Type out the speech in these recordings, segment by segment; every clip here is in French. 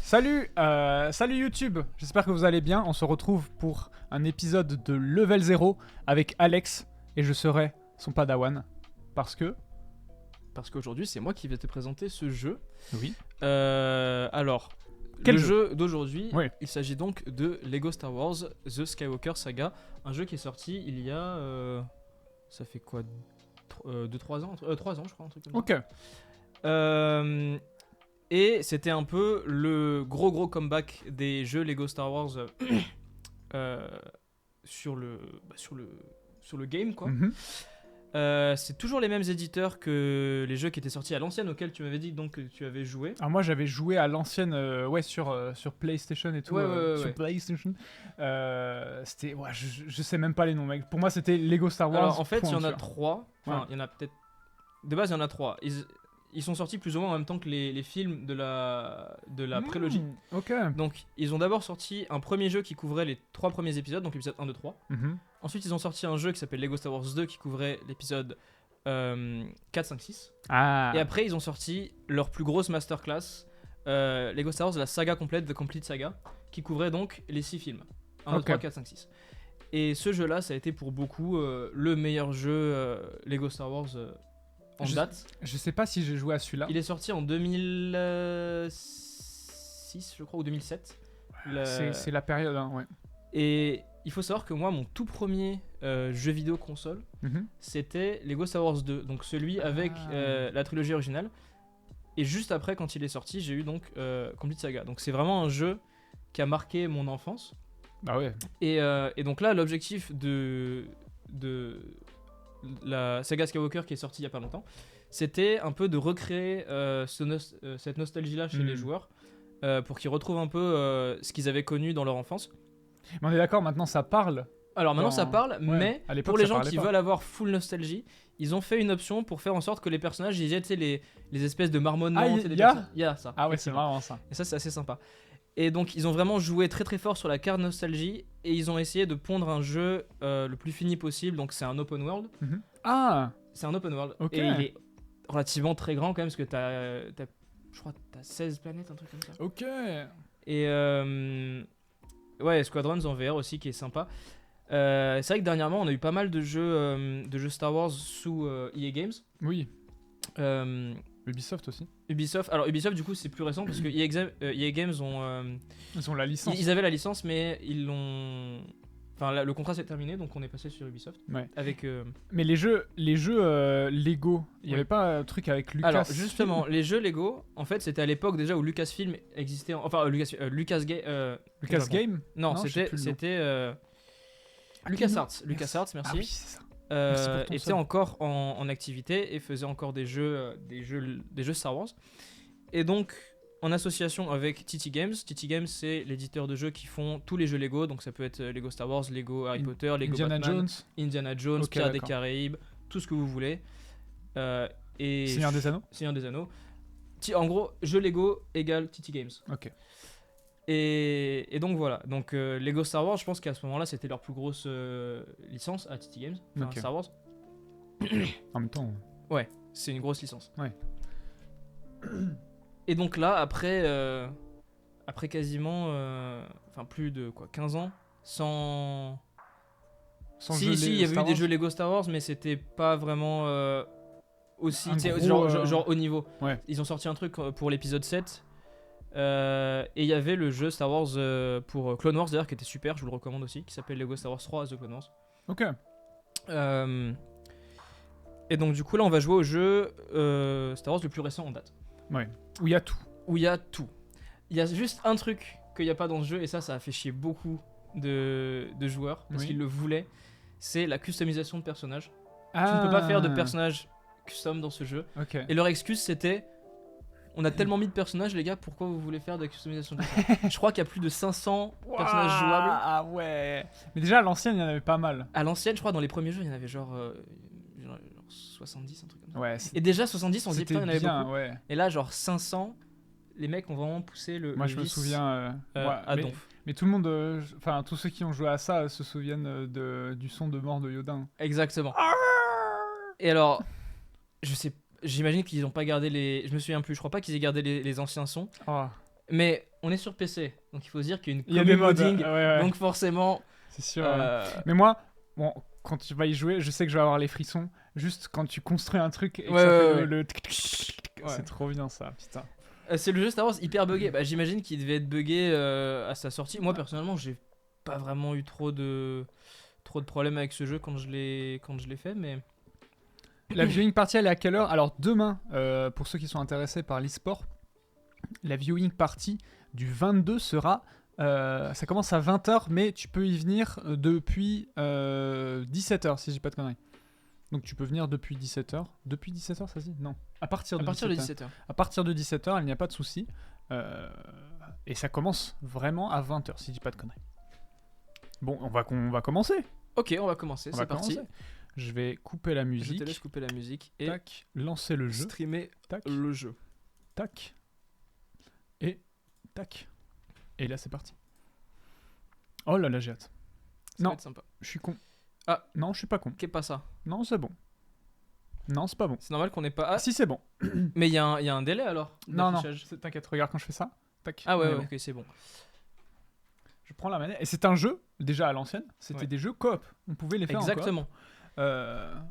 Salut YouTube, j'espère que vous allez bien. On se retrouve pour un épisode de Level 0 avec Alex et je serai son padawan. Parce qu'aujourd'hui, c'est moi qui vais te présenter ce jeu. Oui. Alors, Quel le jeu jeu d'aujourd'hui, Oui. il s'agit donc de Lego Star Wars The Skywalker Saga, un jeu qui est sorti il y a... ça fait quoi 2-3 ans 3 ans, je crois, un truc comme Ok. ça. Et c'était un peu le gros comeback des jeux Lego Star Wars sur le game, quoi. Mhm. C'est toujours les mêmes éditeurs que les jeux qui étaient sortis à l'ancienne, auxquels tu m'avais dit donc que tu avais joué. Alors moi j'avais joué à l'ancienne, sur PlayStation et tout. Ouais. Sur PlayStation. C'était, je sais même pas les noms, mec. Pour moi c'était Lego Star Wars. Alors en fait, il y en a point, 3. Enfin, Ouais. il y en a peut-être. De base, il y en a 3. Ils sont sortis plus ou moins en même temps que les films de la prélogie. Ok. Donc, ils ont d'abord sorti un premier jeu qui couvrait les 3 premiers épisodes, donc l'épisode 1, 2, 3. Mhm. Ensuite, ils ont sorti un jeu qui s'appelle Lego Star Wars 2 qui couvrait l'épisode 4, 5, 6. Ah. Et après, ils ont sorti leur plus grosse masterclass, Lego Star Wars, la saga complète, The Complete Saga, qui couvrait donc les 6 films. 1, 2, Ok. 3, 4, 5, 6. Et ce jeu-là, ça a été pour beaucoup le meilleur jeu Lego Star Wars en date. Je sais pas si j'ai joué à celui-là. Il est sorti en 2006, je crois, ou 2007. C'est la période, hein, ouais. Et il faut savoir que moi, mon tout premier jeu vidéo console, Mhm. c'était Lego Star Wars 2, donc celui avec Ah. la trilogie originale. Et juste après, quand il est sorti, j'ai eu donc Complete Saga. Donc c'est vraiment un jeu qui a marqué mon enfance. Ah ouais. Et donc là, l'objectif de la saga Skywalker qui est sortie il y a pas longtemps, c'était un peu de recréer cette nostalgie-là chez les joueurs pour qu'ils retrouvent un peu ce qu'ils avaient connu dans leur enfance. Mais on est d'accord, maintenant ça parle. Alors maintenant ça parle, Ouais, mais à l'époque, pour les ça gens parlait qui pas. veulent avoir full nostalgie, ils ont fait une option pour faire en sorte que les personnages, ils aient, tu sais, les espèces de marmonnements. Ah, tu sais, des y a personnes- y a ça. Ah ouais, c'est effectivement. marrant ça. Et ça, c'est assez sympa. Et donc, ils ont vraiment joué très fort sur la carte nostalgie et ils ont essayé de pondre un jeu le plus fini possible. Donc, c'est un open world. Mhm. Ah. C'est un open world. Ok. Et il est relativement très grand quand même parce que je crois que t'as 16 planètes, un truc comme ça. Ok. Et ouais, Squadrons en VR aussi qui est sympa. C'est vrai que dernièrement, on a eu pas mal de jeux Star Wars sous EA Games. Oui. Euh, Ubisoft aussi. Ubisoft, alors Ubisoft du coup c'est plus récent parce que EA Games ont Ils ont la licence. ils avaient la licence mais ils l'ont, enfin le contrat s'est terminé donc on est passé sur Ubisoft Ouais. avec Mais les jeux Lego, il y Oui. avait pas un truc avec Lucas. alors justement les jeux Lego en fait c'était à l'époque déjà où Lucasfilm existait Lucas Game. non, je sais plus le nom. c'était LucasArts merci. Ah oui, c'est ça. Merci pour ton Était sub. encore en activité et faisait encore des jeux Star Wars. Et donc, en association avec TT Games, c'est l'éditeur de jeux qui font tous les jeux Lego. Donc, ça peut être Lego Star Wars, Lego Harry Potter, Lego Indiana Batman, Jones, Indiana Jones, Ok, Pirates des d'accord. Caraïbes, tout ce que vous voulez. Et Seigneur des Anneaux. Seigneur des Anneaux. En gros, jeux Lego égale TT Games. Ok. Et donc voilà, donc Lego Star Wars, je pense qu'à ce moment-là, c'était leur plus grosse licence à TT Games, enfin, Ok. Star Wars. En même temps. C'est une grosse licence. Ouais. Et donc là, après quasiment, enfin plus de 15 ans, sans jeu il y avait Star eu des Wars. jeux Lego Star Wars, mais c'était pas vraiment aussi, Un tu sais, gros, genre haut niveau. Ouais. Ils ont sorti un truc pour l'épisode 7. Et il y avait le jeu Star Wars pour Clone Wars d'ailleurs qui était super, je vous le recommande aussi, qui s'appelle Lego Star Wars 3 The Clone Wars. Ok. Et donc du coup là on va jouer au jeu Star Wars le plus récent en date. Ouais. Où il y a tout. Où il y a tout. Il y a juste un truc qu'il n'y a pas dans ce jeu et ça a fait chier beaucoup de joueurs parce Oui. qu'ils le voulaient, c'est la customisation de personnages. Ah. Tu ne peux pas faire de personnages custom dans ce jeu. Ok. Et leur excuse c'était: on a tellement mis de personnages les gars, pourquoi vous voulez faire de la customisation de personnages? Je crois qu'il y a plus de 500 personnages jouables. Ah ouais. Mais déjà à l'ancienne, il y en avait pas mal. À l'ancienne, je crois dans les premiers jeux, il y en avait genre 70, un truc comme ça. Ouais. Et déjà 70, on se dit putain, il y en avait bien, beaucoup. ouais. Et là, genre 500, les mecs ont vraiment poussé le. Moi, le je me vice, souviens. à mais, donf. mais tout le monde, enfin tous ceux qui ont joué à ça se souviennent du son de mort de Yoda. Exactement. Et alors, j'imagine qu'ils n'ont pas gardé les. Je me souviens plus, je crois pas qu'ils aient gardé les anciens sons. Oh. Mais on est sur PC, donc il faut se dire qu'il y a une Il y a des modes. modding, Ouais. donc forcément. C'est sûr. euh, Mais moi, bon, quand tu vas y jouer, je sais que je vais avoir les frissons. Juste quand tu construis un truc et que Ouais, ça ouais, fait ouais. le Ouais. c'est trop bien ça, putain. C'est le jeu Star Wars hyper buggé. Bah, j'imagine qu'il devait être buggé à sa sortie. Moi personnellement, j'ai pas vraiment eu trop de problèmes avec ce jeu quand je l'ai fait, mais La viewing party, elle est à quelle heure? Alors demain, pour ceux qui sont intéressés par l'e-sport, la viewing party du 22 sera... ça commence à 20h, mais tu peux y venir depuis 17h, si j'ai pas de conneries. Donc tu peux venir depuis 17h. Depuis 17h, ça se dit? Non. À partir à de partir de 17h. 17h. À partir de 17h, il n'y a pas de souci. Et ça commence vraiment à 20h, si je dis pas de conneries. Bon, on va commencer. Ok, on va commencer, On c'est va parti. commencer. Je vais couper la Je musique. te laisse couper la musique et Tac, lancer le jeu. streamer Tac, le jeu. tac. Et tac. Et là, c'est parti. Oh là là, j'ai hâte. Ça Non. va être sympa. Je suis con. Ah. Non, je suis pas con. Qu'est pas ça? Non, c'est bon. Non, c'est pas bon. C'est normal qu'on ait pas. Ah, Ah, si, c'est bon. mais il y a un délai alors Non, non. d'affichage. T'inquiète, regarde quand je fais ça. Tac. Ah ouais, on est ouais, bon. ok, c'est bon. Je prends la manette. Et c'est un jeu, déjà à l'ancienne. C'était Ouais. des jeux coop. On pouvait les faire en coop. Exactement.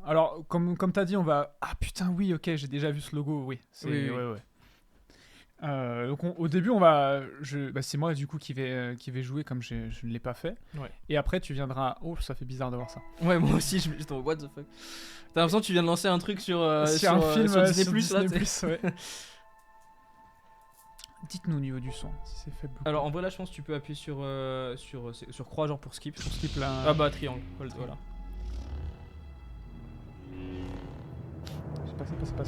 Alors, comme t'as dit, on va... Ah putain, oui, ok, j'ai déjà vu ce logo, oui. Oui, oui. Ouais. Donc au début, on va... c'est moi, du coup, qui vais jouer comme je ne l'ai pas fait. Ouais. Et après, tu viendras... Oh, ça fait bizarre de voir ça. Ouais, moi aussi, j'étais en what the fuck. T'as l'impression que tu viens de lancer un truc sur, C'est un film sur Disney+, sur là, Disney+, t'sais. ouais. Dites-nous au niveau du son, si c'est faible. Alors en vrai là je pense que tu peux appuyer sur croix genre pour skip. Sur skip là... Ah bah triangle, hold, voilà. C'est pas.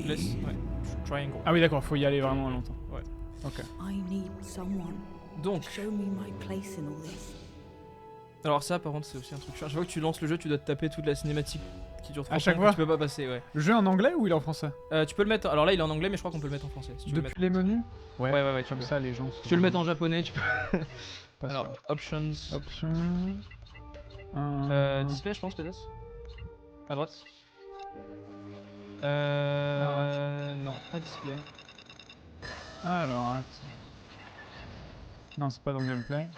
Laisse, ouais. Triangle. Ah oui, d'accord, faut y aller vraiment longtemps. Ouais. Ok. I need someone Donc, to show me my place in all this. alors ça par contre c'est aussi un truc chiant. Chaque fois que tu lances le jeu tu dois te taper toute la cinématique qui dure 30 À chaque ans, fois que tu peux pas passer, ouais. Le jeu est en anglais ou il est en français? Tu peux le mettre, alors là il est en anglais mais je crois qu'on peut le mettre en français si tu veux le Depuis les menus? mettre. Ouais, tu Comme peux. ça, les gens... Si tu veux le mettre en japonais tu peux. Pas Alors, sûr. options. Options... Display je pense peut-être. À droite. Non, pas display. Alors, attends. Non, c'est pas dans le gameplay.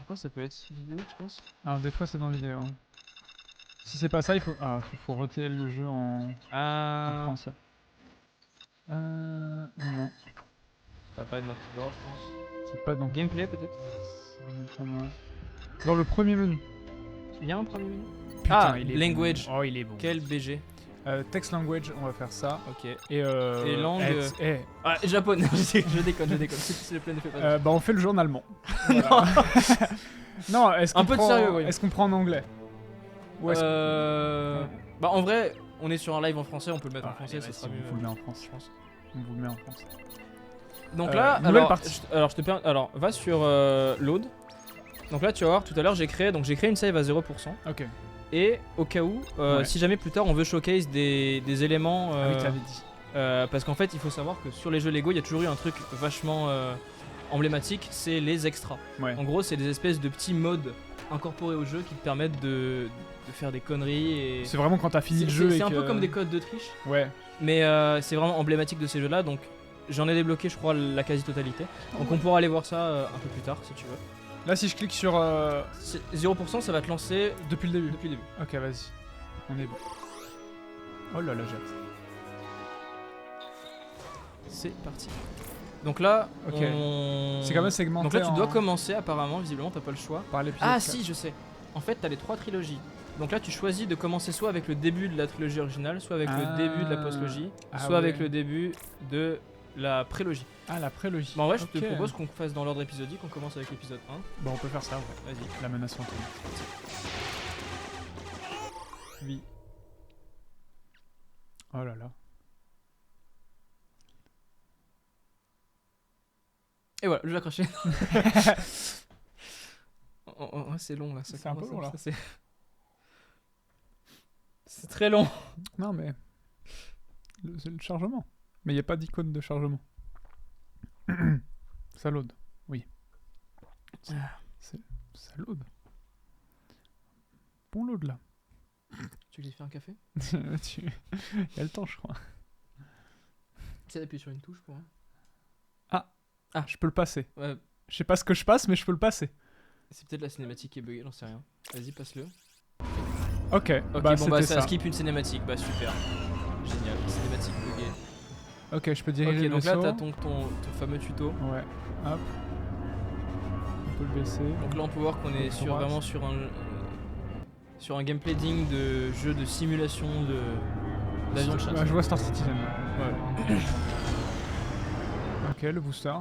Quoi ça peut être vidéo tu penses? Alors, des fois, c'est dans vidéo. Si c'est pas ça, il faut... Ah, faut retirer le jeu en français. Non. Ça va pas être notre droit je pense. C'est pas dans... Gameplay peut-être. Dans le premier menu. Il y a un premier menu. Putain, Ah, il est language. bon. Oh, il est bon. Quel BG. Text language, on va faire ça. Ok. Et langue, Ah, japonais, je déconne, s'il te plaît, ne fais pas ça. bah, on fait le jeu en allemand. Voilà. Non, est-ce qu'on Un peu de prend... sérieux, voyons. Est-ce qu'on prend en anglais? Ou est-ce Bah, en vrai, on est sur un live en français, on peut le mettre en Ah, français, allez, ça vas-y, sera mieux. on vous le met en France. Je pense. On vous le met en France. Donc là, nouvelle alors, partie. alors, je te permets. Alors, va sur load. Donc là, tu vas voir, tout à l'heure, j'ai créé une save à 0%. Ok. Et au cas où, Ouais. si jamais plus tard on veut showcase des éléments. Ah oui, t'avais dit. Parce qu'en fait, il faut savoir que sur les jeux Lego, il y a toujours eu un truc vachement emblématique, c'est les extras. Ouais. En gros, c'est des espèces de petits modes incorporés au jeu qui te permettent de faire des conneries. Et... C'est vraiment quand t'as fini le C'est- jeu c'est et un que... peu comme des codes de triche, Ouais. mais c'est vraiment emblématique de ces jeux-là. Donc, j'en ai débloqué, je crois, la quasi-totalité. Donc, on pourra aller voir ça un peu plus tard si tu veux. Là, si je clique sur... 0%, ça va te lancer Depuis le début. depuis le début. Ok, vas-y. On est bon. Oh là là, j'ai hâte. C'est parti. Donc là, Ok. on... C'est quand même segmenté Donc là, tu dois en- commencer apparemment, visiblement, t'as pas le choix. par l'épisode Ah 4. si, je sais. En fait, t'as les 3 trilogies. Donc là, tu choisis de commencer soit avec le début de la trilogie originale, soit avec le début de la postlogie, Ah soit avec ouais. le début de la prélogie. Ah, la prélogie. Bon, en vrai, je te Ok. propose qu'on fasse dans l'ordre épisodique, on commence avec l'épisode 1. Bon, on peut faire ça, ouais. Vas-y. La menace fantôme. Oui. Oh là là. Et voilà, le jeu a craché. C'est long là. ça C'est un peu commence long, là. ça, c'est très long. Non, mais... C'est le chargement. Mais il n'y a pas d'icône de chargement. Ça load. Oui. Ça load. Bon load, là. Tu lui fais un café? Il y a le temps, je crois. Tu sais d'appuyer sur une touche pour... Ah. Je peux le passer. Ouais, Je sais pas ce que je passe, mais je peux le passer. c'est peut-être la cinématique qui est buggée, j'en sais rien. Vas-y, passe-le. Ok, Ok, bah bon bah c'était ça ça. skip une cinématique, bah super. Génial, cinématique buggée. Ok, je peux diriger Ok, le donc là vaisseau. t'as ton fameux tuto. Ouais, hop. On peut le baisser. Donc là on peut voir qu'on est Droite. vraiment sur un gameplay digne de jeu de simulation d'avion de chasse. Ouais, je vois Star Citizen. Ouais. Ok, le booster.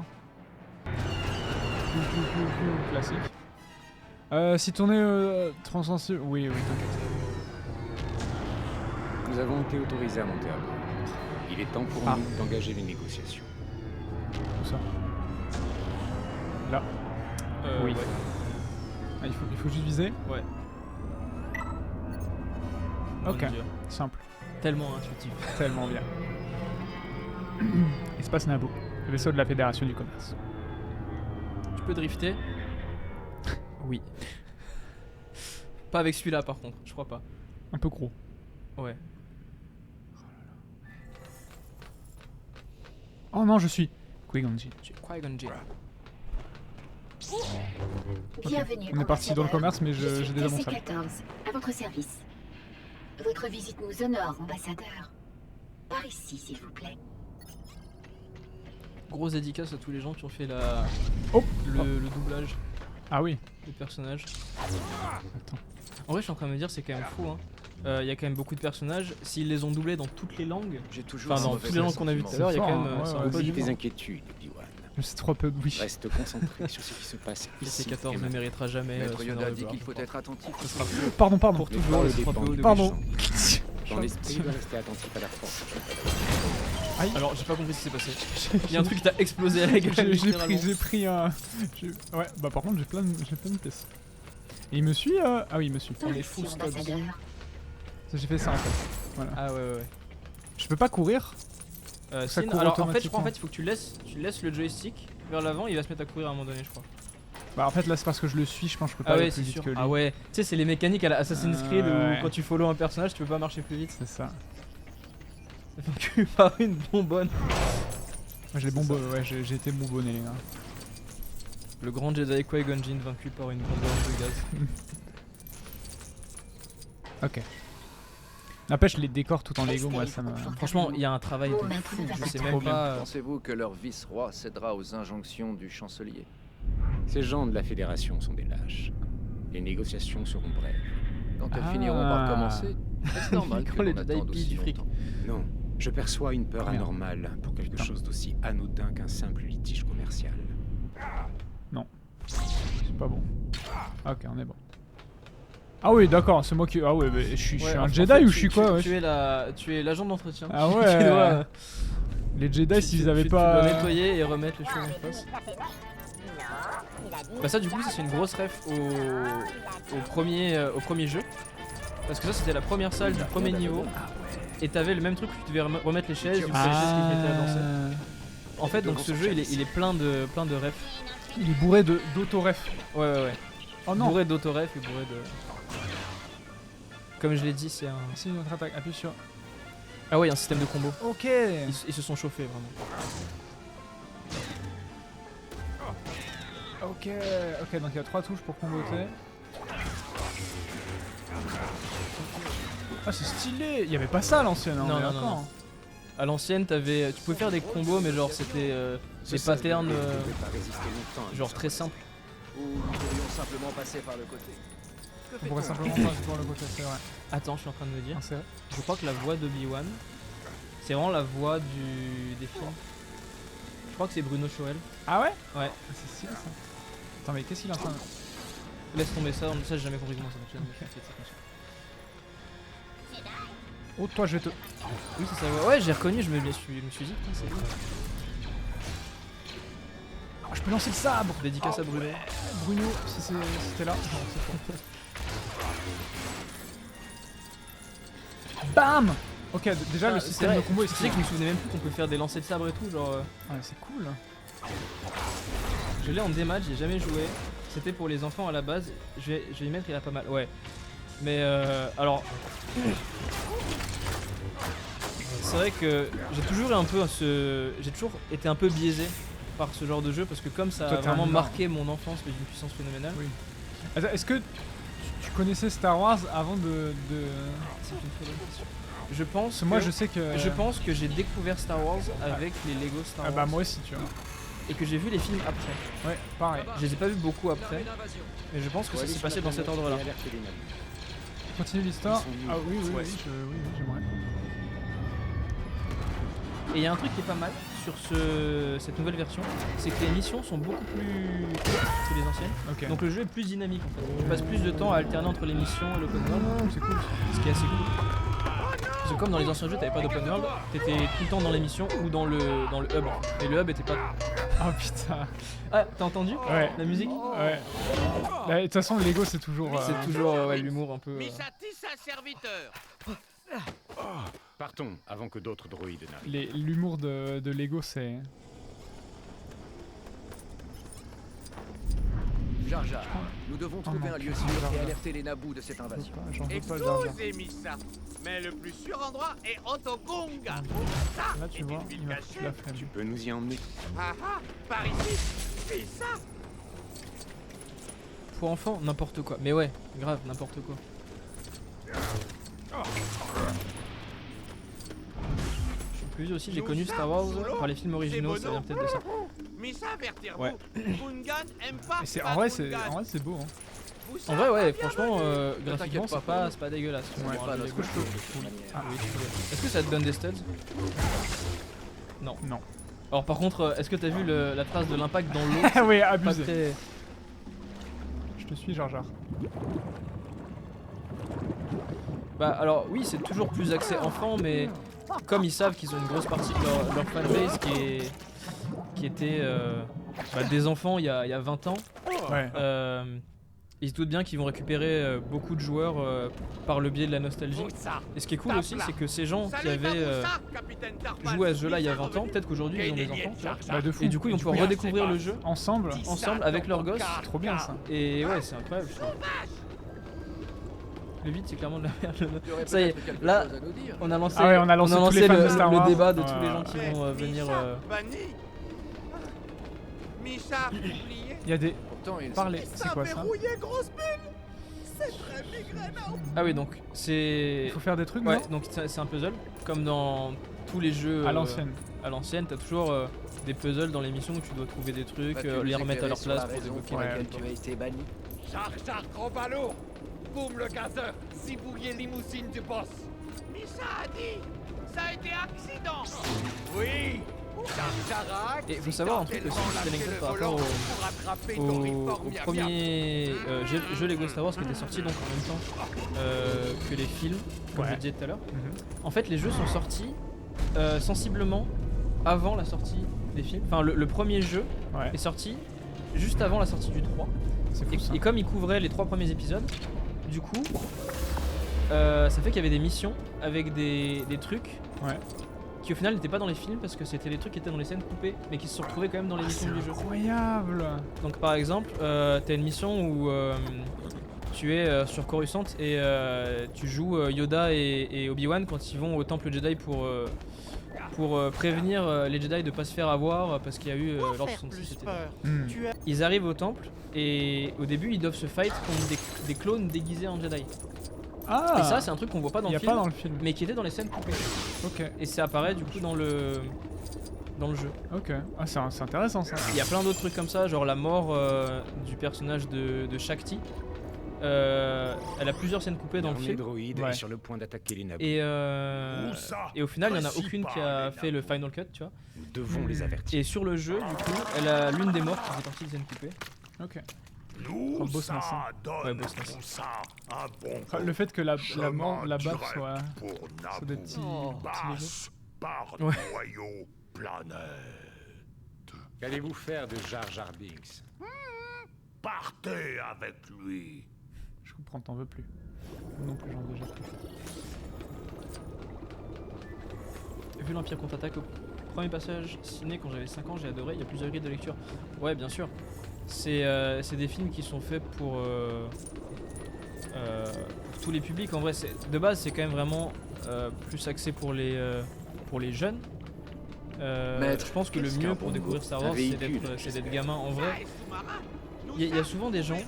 Classique. Si tourner transsensible. Oui, t'inquiète. Nous avons été autorisés à monter à bord. Il est temps pour Ah. nous d'engager les négociations. Tout ça. Là. Oui. Ouais. Ah, il faut juste viser. Ouais. Ok. Mon Dieu. Simple. Tellement intuitif. Tellement bien. Espace Nabo. Le vaisseau de la Fédération du Commerce. Tu peux drifter? Oui. Pas avec celui-là par contre, je crois pas. Un peu gros. Ouais. Oh non, je suis Qui-Gon Jinn. Tu es Qui-Gon Jinn. Bienvenue. On est parti dans le ambassadeur. commerce, mais Je suis j'ai déjà mon sabre. TC-14, à votre service. Votre visite nous honore, ambassadeur. Par ici, s'il vous plaît. Grosse dédicace à tous les gens qui ont fait la... Oh. le doublage Ah oui. des personnages. Attends. En vrai, je suis en train de me dire, c'est quand même fou. Hein. Il y a quand même beaucoup de personnages. S'ils les ont doublés dans toutes les langues, J'ai toujours enfin un dans mauvais toutes les langues qu'on a vues tout à l'heure, il y a fort, quand même. hein. c'est un Ouais, peu ouais, du Oublie tes fort. inquiétudes, Obi-Wan. C'est trop peu. Oui. Reste concentré sur ce qui se passe ici. TC-14 et ne maintenant. méritera jamais. Maître son Yoda heure a de dit gloire, qu'il je faut crois. être attentif. Ce sera Pardon. pour Le toujours corps et est ce sera plus dépend haut de Pardon. méchant. Dans l'esprit, doit rester attentif à la force. Alors, j'ai pas compris ce qui s'est passé. Il y a un truc qui t'a explosé à la gueule. littéralement. J'ai pris un. Ouais, bah par contre, j'ai plein de pièces. Et il me suit Ah oui, il me suit. On est Par full ici, stop. ambassadeur. J'ai fait ça en fait. Voilà. Ah ouais. Je peux pas courir. Ça Si, court alors en fait, je crois automatiquement. il faut que tu laisses le joystick vers l'avant, il va se mettre à courir à un moment donné, je crois. Bah en fait là c'est parce que je le suis, je pense que je peux pas Ah aller ouais, plus c'est vite sûr. que lui. Ah ouais, tu sais, c'est les mécaniques à la Assassin's Creed Ouais. où quand tu follow un personnage, tu peux pas marcher plus vite. C'est ça. C'est vaincu par une bonbonne. Moi j'ai j'ai été bonbonné les gars. Le grand Jedi Qui-Gon Jinn vaincu par une bonbonne de gaz. Ok. N'empêche les décors tout en Lego, moi ça me. Franchement, il y a un travail Bon, de maître fou, de je sais bataille. même Trop bien. pas. Pensez-vous que leur vice-roi cédera aux injonctions du chancelier? Ces gens de la Fédération sont des lâches. Les négociations seront brèves. Quand elles Ah. finiront par commencer, est-ce normal que Quand les l'on Jedi attende pillent aussi du fric. longtemps? Non, je perçois une peur Merde. anormale pour quelque Putain. chose d'aussi anodin qu'un simple litige commercial. C'est pas bon. Ah, ok, on est bon. Ah oui, d'accord, c'est moi qui. Ah ouais, mais je suis Ouais, un en Jedi fait, ou je suis quoi ouais. Tu es l'agent d'entretien. Ah Tu ouais. dois, Les Jedi s'ils avaient tu pas. dois nettoyer et remettre les choses en place. Bah ça du coup ça c'est une grosse ref au premier jeu. Parce que ça c'était la première salle du premier niveau. Et t'avais le même truc où tu devais remettre les chaises, du coup t'as les chaises qui se mettaient à danser. En fait donc ce jeu il est plein de refs. Il est bourré d'autoref. Ouais. Oh non. Bourré d'autoref et bourré de... Comme je l'ai dit c'est un... C'est notre attaque, appuie sur. Ah ouais un système de combo. Ok. Ils se sont chauffés vraiment. Ok, donc il y a 3 touches pour comboter. Ah c'est stylé. Il y avait pas ça à l'ancienne, hein, Non, on est non, d'accord. non. À l'ancienne tu pouvais faire des combos mais genre c'était des patterns genre très simples. Ou nous pourrions simplement passer par le côté. On pourrait simplement passer par le côté, c'est vrai. Attends je suis en train de me dire. Ah, c'est vrai. Je crois que la voix d'Obi-Wan, c'est vraiment la voix des films. Je crois que c'est Bruno Choel. Ah ouais. Ouais. Ah, c'est stylé ça. Attends mais qu'est-ce qu'il est en train de... Laisse tomber ça, j'ai jamais compris comment ça fonctionne. Oh toi je vais te... Oui c'est ça, ouais j'ai reconnu, je me suis dit, putain c'est lui. Ah, je peux lancer le sabre. Dédicace à Bruno. Bruno, si c'était là. Non, c'est pas. Bam. Ok, déjà le C'est système vrai, de combo est tu sais stylé. que je me souvenais même plus qu'on peut faire des lancers de sabre et tout, genre... Ouais, c'est cool. Je l'ai en démat, j'ai jamais joué. C'était pour les enfants à la base. Je vais y mettre, il a pas mal. Ouais. Mais alors. C'est vrai que j'ai toujours eu un peu j'ai toujours été un peu biaisé par ce genre de jeu parce que comme ça Toi, a t'es un vraiment humain. marqué mon enfance mais d'une puissance phénoménale. Oui. Attends, est-ce que tu connaissais Star Wars avant de... C'est une très bonne question. Je pense Parce que moi je sais que... je pense que j'ai découvert Star Wars avec les Lego Star Ah Wars bah moi aussi tu vois. et que j'ai vu les films après. Ouais, pareil. Je les ai pas vus beaucoup après, mais je pense que ça s'est passé dans cet ordre-là. Continue l'histoire. Ils sont nuls. Ah oui, oui, Ouais. oui, j'aimerais. Et il y a un truc qui est pas mal sur cette nouvelle version, c'est que les missions sont beaucoup plus courtes que les anciennes. Ok. Donc le jeu est plus dynamique en fait. Tu passes plus de temps à alterner entre les missions et l'open world, c'est cool. ce qui est assez cool. Parce que comme dans les anciens jeux t'avais pas d'open world, t'étais tout le temps dans les missions ou dans le hub. En fait. Et le hub était pas... Oh putain. Ah, t'as entendu Ouais. la musique? Ouais. Bah, de toute façon, Lego c'est toujours... C'est toujours ouais, l'humour un peu... Missatis un serviteur. Partons avant que d'autres droïdes n'arrivent. L'humour de Lego c'est... Jar Jar, nous devons trouver non, un lieu putain, sûr Jar et Jar. alerter les nabous de cette invasion. J'en veux pas, Jar Jar. Excusez, Missa. Mais le plus sûr endroit est Otogunga. Ça Là tu est vois, une ville il m'a foutu cachée. la flemme. Tu peux nous y emmener? Ah ah, par ici. C'est ça. Pour enfants, n'importe quoi. Mais ouais, grave, n'importe quoi. Je suis plus vieux aussi, j'ai connu Star Wars par les films originaux, ça vient peut-être de ça. Missa, avertir-vous. Ouais. Gungan aime pas. Mais pas en vrai Gungan. c'est beau hein. Vous En vrai, ouais, savez bien franchement, venir. graphiquement, t'inquiète c'est pas, pas dégueulasse. Ouais, Bon, pas un notre Lego, chose. Ah oui, très bien. Est-ce que ça te donne des studs? Non. Non. Alors par contre, est-ce que t'as vu la trace de l'impact dans l'eau? Ah oui, Pas abusé. très... Je te suis Jar Jar. Bah alors oui, c'est toujours plus axé enfant, mais comme ils savent qu'ils ont une grosse partie de leur fanbase qui était bah, des enfants il y a 20 ans, Ouais. ils se doutent bien qu'ils vont récupérer beaucoup de joueurs par le biais de la nostalgie. Moussa. Et ce qui est cool aussi, c'est que ces gens qui Salut, avaient Moussa, capitaine Tarpan. joué à ce jeu-là il y a Missa 20 ans, revenu. peut-être qu'aujourd'hui ils ont des enfants, tu vois. Bah de fou. Et du coup ils vont pouvoir redécouvrir le jeu Ensemble. ensemble avec leurs gosses. C'est trop bien ça. Et ouais, c'est incroyable. je trouve. Le vide, c'est clairement de la merde. Tu aurais Ça y est, peut-être quelque là- chose à nous dire. On a lancé, Ah ouais, on a lancé tous les fans de Star le Wars. débat de Ouais, tous les gens ouais, qui Mais vont venir. Missa, banni. Missa, oublié. Il y a des... Pourtant, il Parlez, c'est quoi ça? verrouillé, grosse bulle. C'est très migraineux. Ah oui, donc c'est. Il faut faire des trucs, Ouais, non? donc c'est un puzzle. Comme dans tous les jeux À l'ancienne. à l'ancienne, t'as toujours des puzzles dans l'émission où tu dois trouver des trucs, Vas-tu les nous remettre à éclairer leur sur la place pour raison débloquer. pour Ouais, laquelle ok. tu as été banni? Jar Jar gros ballot. Boum le gazeur. Zibouiller limousine du boss. Missa a dit. Ça a été accident. Oui. Jar Jar a Et faut savoir un truc aussi, petite anecdote par rapport au premier jeu Lego Star Wars qui était sorti donc en même temps que les films, comme Ouais. je le disais tout à l'heure. Mhm. En fait, les jeux sont sortis sensiblement avant la sortie des films. Enfin, le premier jeu Ouais. est sorti juste avant la sortie du 3. C'est fou ça. Et comme il couvrait les 3 premiers épisodes, du coup, ça fait qu'il y avait des missions avec des trucs Ouais. qui au final n'étaient pas dans les films parce que c'était des trucs qui étaient dans les scènes coupées mais qui se sont retrouvés quand même dans les missions du jeu. Incroyable. Donc par exemple, t'as une mission où tu es sur Coruscant et tu joues Yoda et Obi-Wan quand ils vont au temple Jedi pour prévenir les Jedi de pas se faire avoir parce qu'il y a eu l'Ordre 66. c'était- Hmm. Ils arrivent au temple et au début ils doivent se fight contre des clones déguisés en Jedi. Ah. Et ça c'est un truc qu'on voit pas dans Il y le a film pas dans le film. mais qui était dans les scènes coupées. Ok. Et ça apparaît du coup dans le jeu. Ok. Ah c'est intéressant ça. Il y a plein d'autres trucs comme ça, genre la mort du personnage de Shakti. Elle a plusieurs scènes coupées dans le L'armée film. droïde Ouais. est sur le point d'attaquer les nabous. Et au final, il n'y en a aucune qui a fait le final cut, tu vois. Nous devons les avertir. Et sur le jeu, du coup, elle a l'une des morts qui fait partie des scènes coupées. Ok. Nous, Oh, Boss Nass, hein. ça donne Ouais, Boss Nass. pour ça un bon Ah, le fait que la chemin mort, la baffe direct soit pour des Naboo. petits légers. Passe par Ouais. noyau planète. Qu'allez-vous faire de Jar Jar Binks? Partez avec lui. Je comprends, t'en veux plus. Moi non plus, j'en ai déjà plus. Vu l'Empire contre-attaque, au premier passage ciné quand j'avais 5 ans, j'ai adoré. Il y a plusieurs grilles de lecture. Ouais, bien sûr. C'est des films qui sont faits pour tous les publics. En vrai, de base, c'est quand même vraiment plus axé pour les jeunes. Maître, je pense que le qu'est-ce mieux qu'un pour bon découvrir mot? Star Un Wars, c'est véhicule, d'être gamin. En vrai, Ah, et sous-marin, il y a souvent des gens,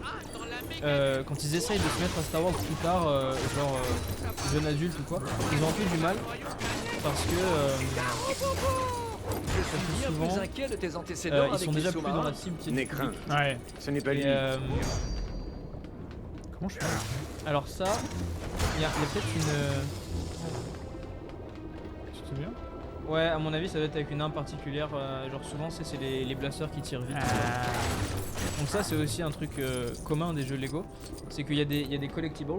quand ils essayent de se mettre à Star Wars plus tard, jeune adulte ou quoi, ils ont un peu du mal parce que souvent, plus inquiet de tes antécédents ils avec sont les déjà plus dans sous-marins. la cible. N'aie crainte, Ouais. ce n'est pas lui. Comment je fais? Alors ça, il y a peut-être une... Tu te souviens? Ouais, à mon avis, ça doit être avec une arme particulière. Genre souvent, c'est les blasters qui tirent vite. Donc ça, c'est aussi un truc commun des jeux Lego. C'est qu'il y a des collectibles,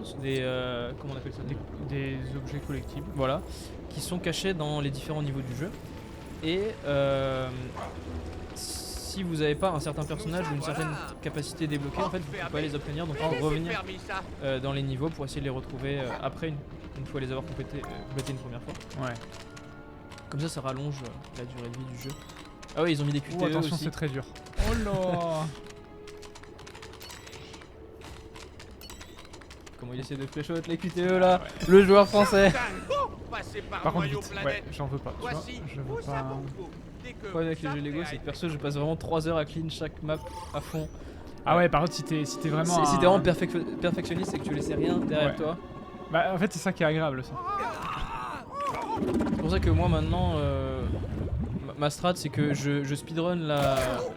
comment on appelle ça, Des objets collectibles. voilà, qui sont cachés dans les différents niveaux du jeu. Et si vous n'avez pas un certain personnage ou une certaine capacité débloquée, en fait, vous pouvez pas les obtenir. Donc il faut revenir permis ça. dans les niveaux pour essayer de les retrouver après une fois les avoir complétés une première fois. Ouais. Comme ça rallonge la durée de vie du jeu. Ah ouais, ils ont mis des QTE Oh, attention, aussi. c'est très dur. Oh là. Comment il essaie de fléchot les QTE là, le joueur français. Passez par, Par contre, noyau vite. planète. Ouais, j'en veux pas. Tu vois, Voici je veux vos pas. abonnements. Dès que Le problème avec les ça jeux Lego, fait c'est que perso, je passe vraiment 3 heures à clean chaque map à fond. Ah ouais, par contre, si t'es vraiment. Si t'es vraiment perfectionniste et que tu laisses rien derrière Ouais. toi. Bah, en fait, c'est ça qui est agréable aussi. C'est pour ça que moi maintenant, ma strat c'est que je speedrun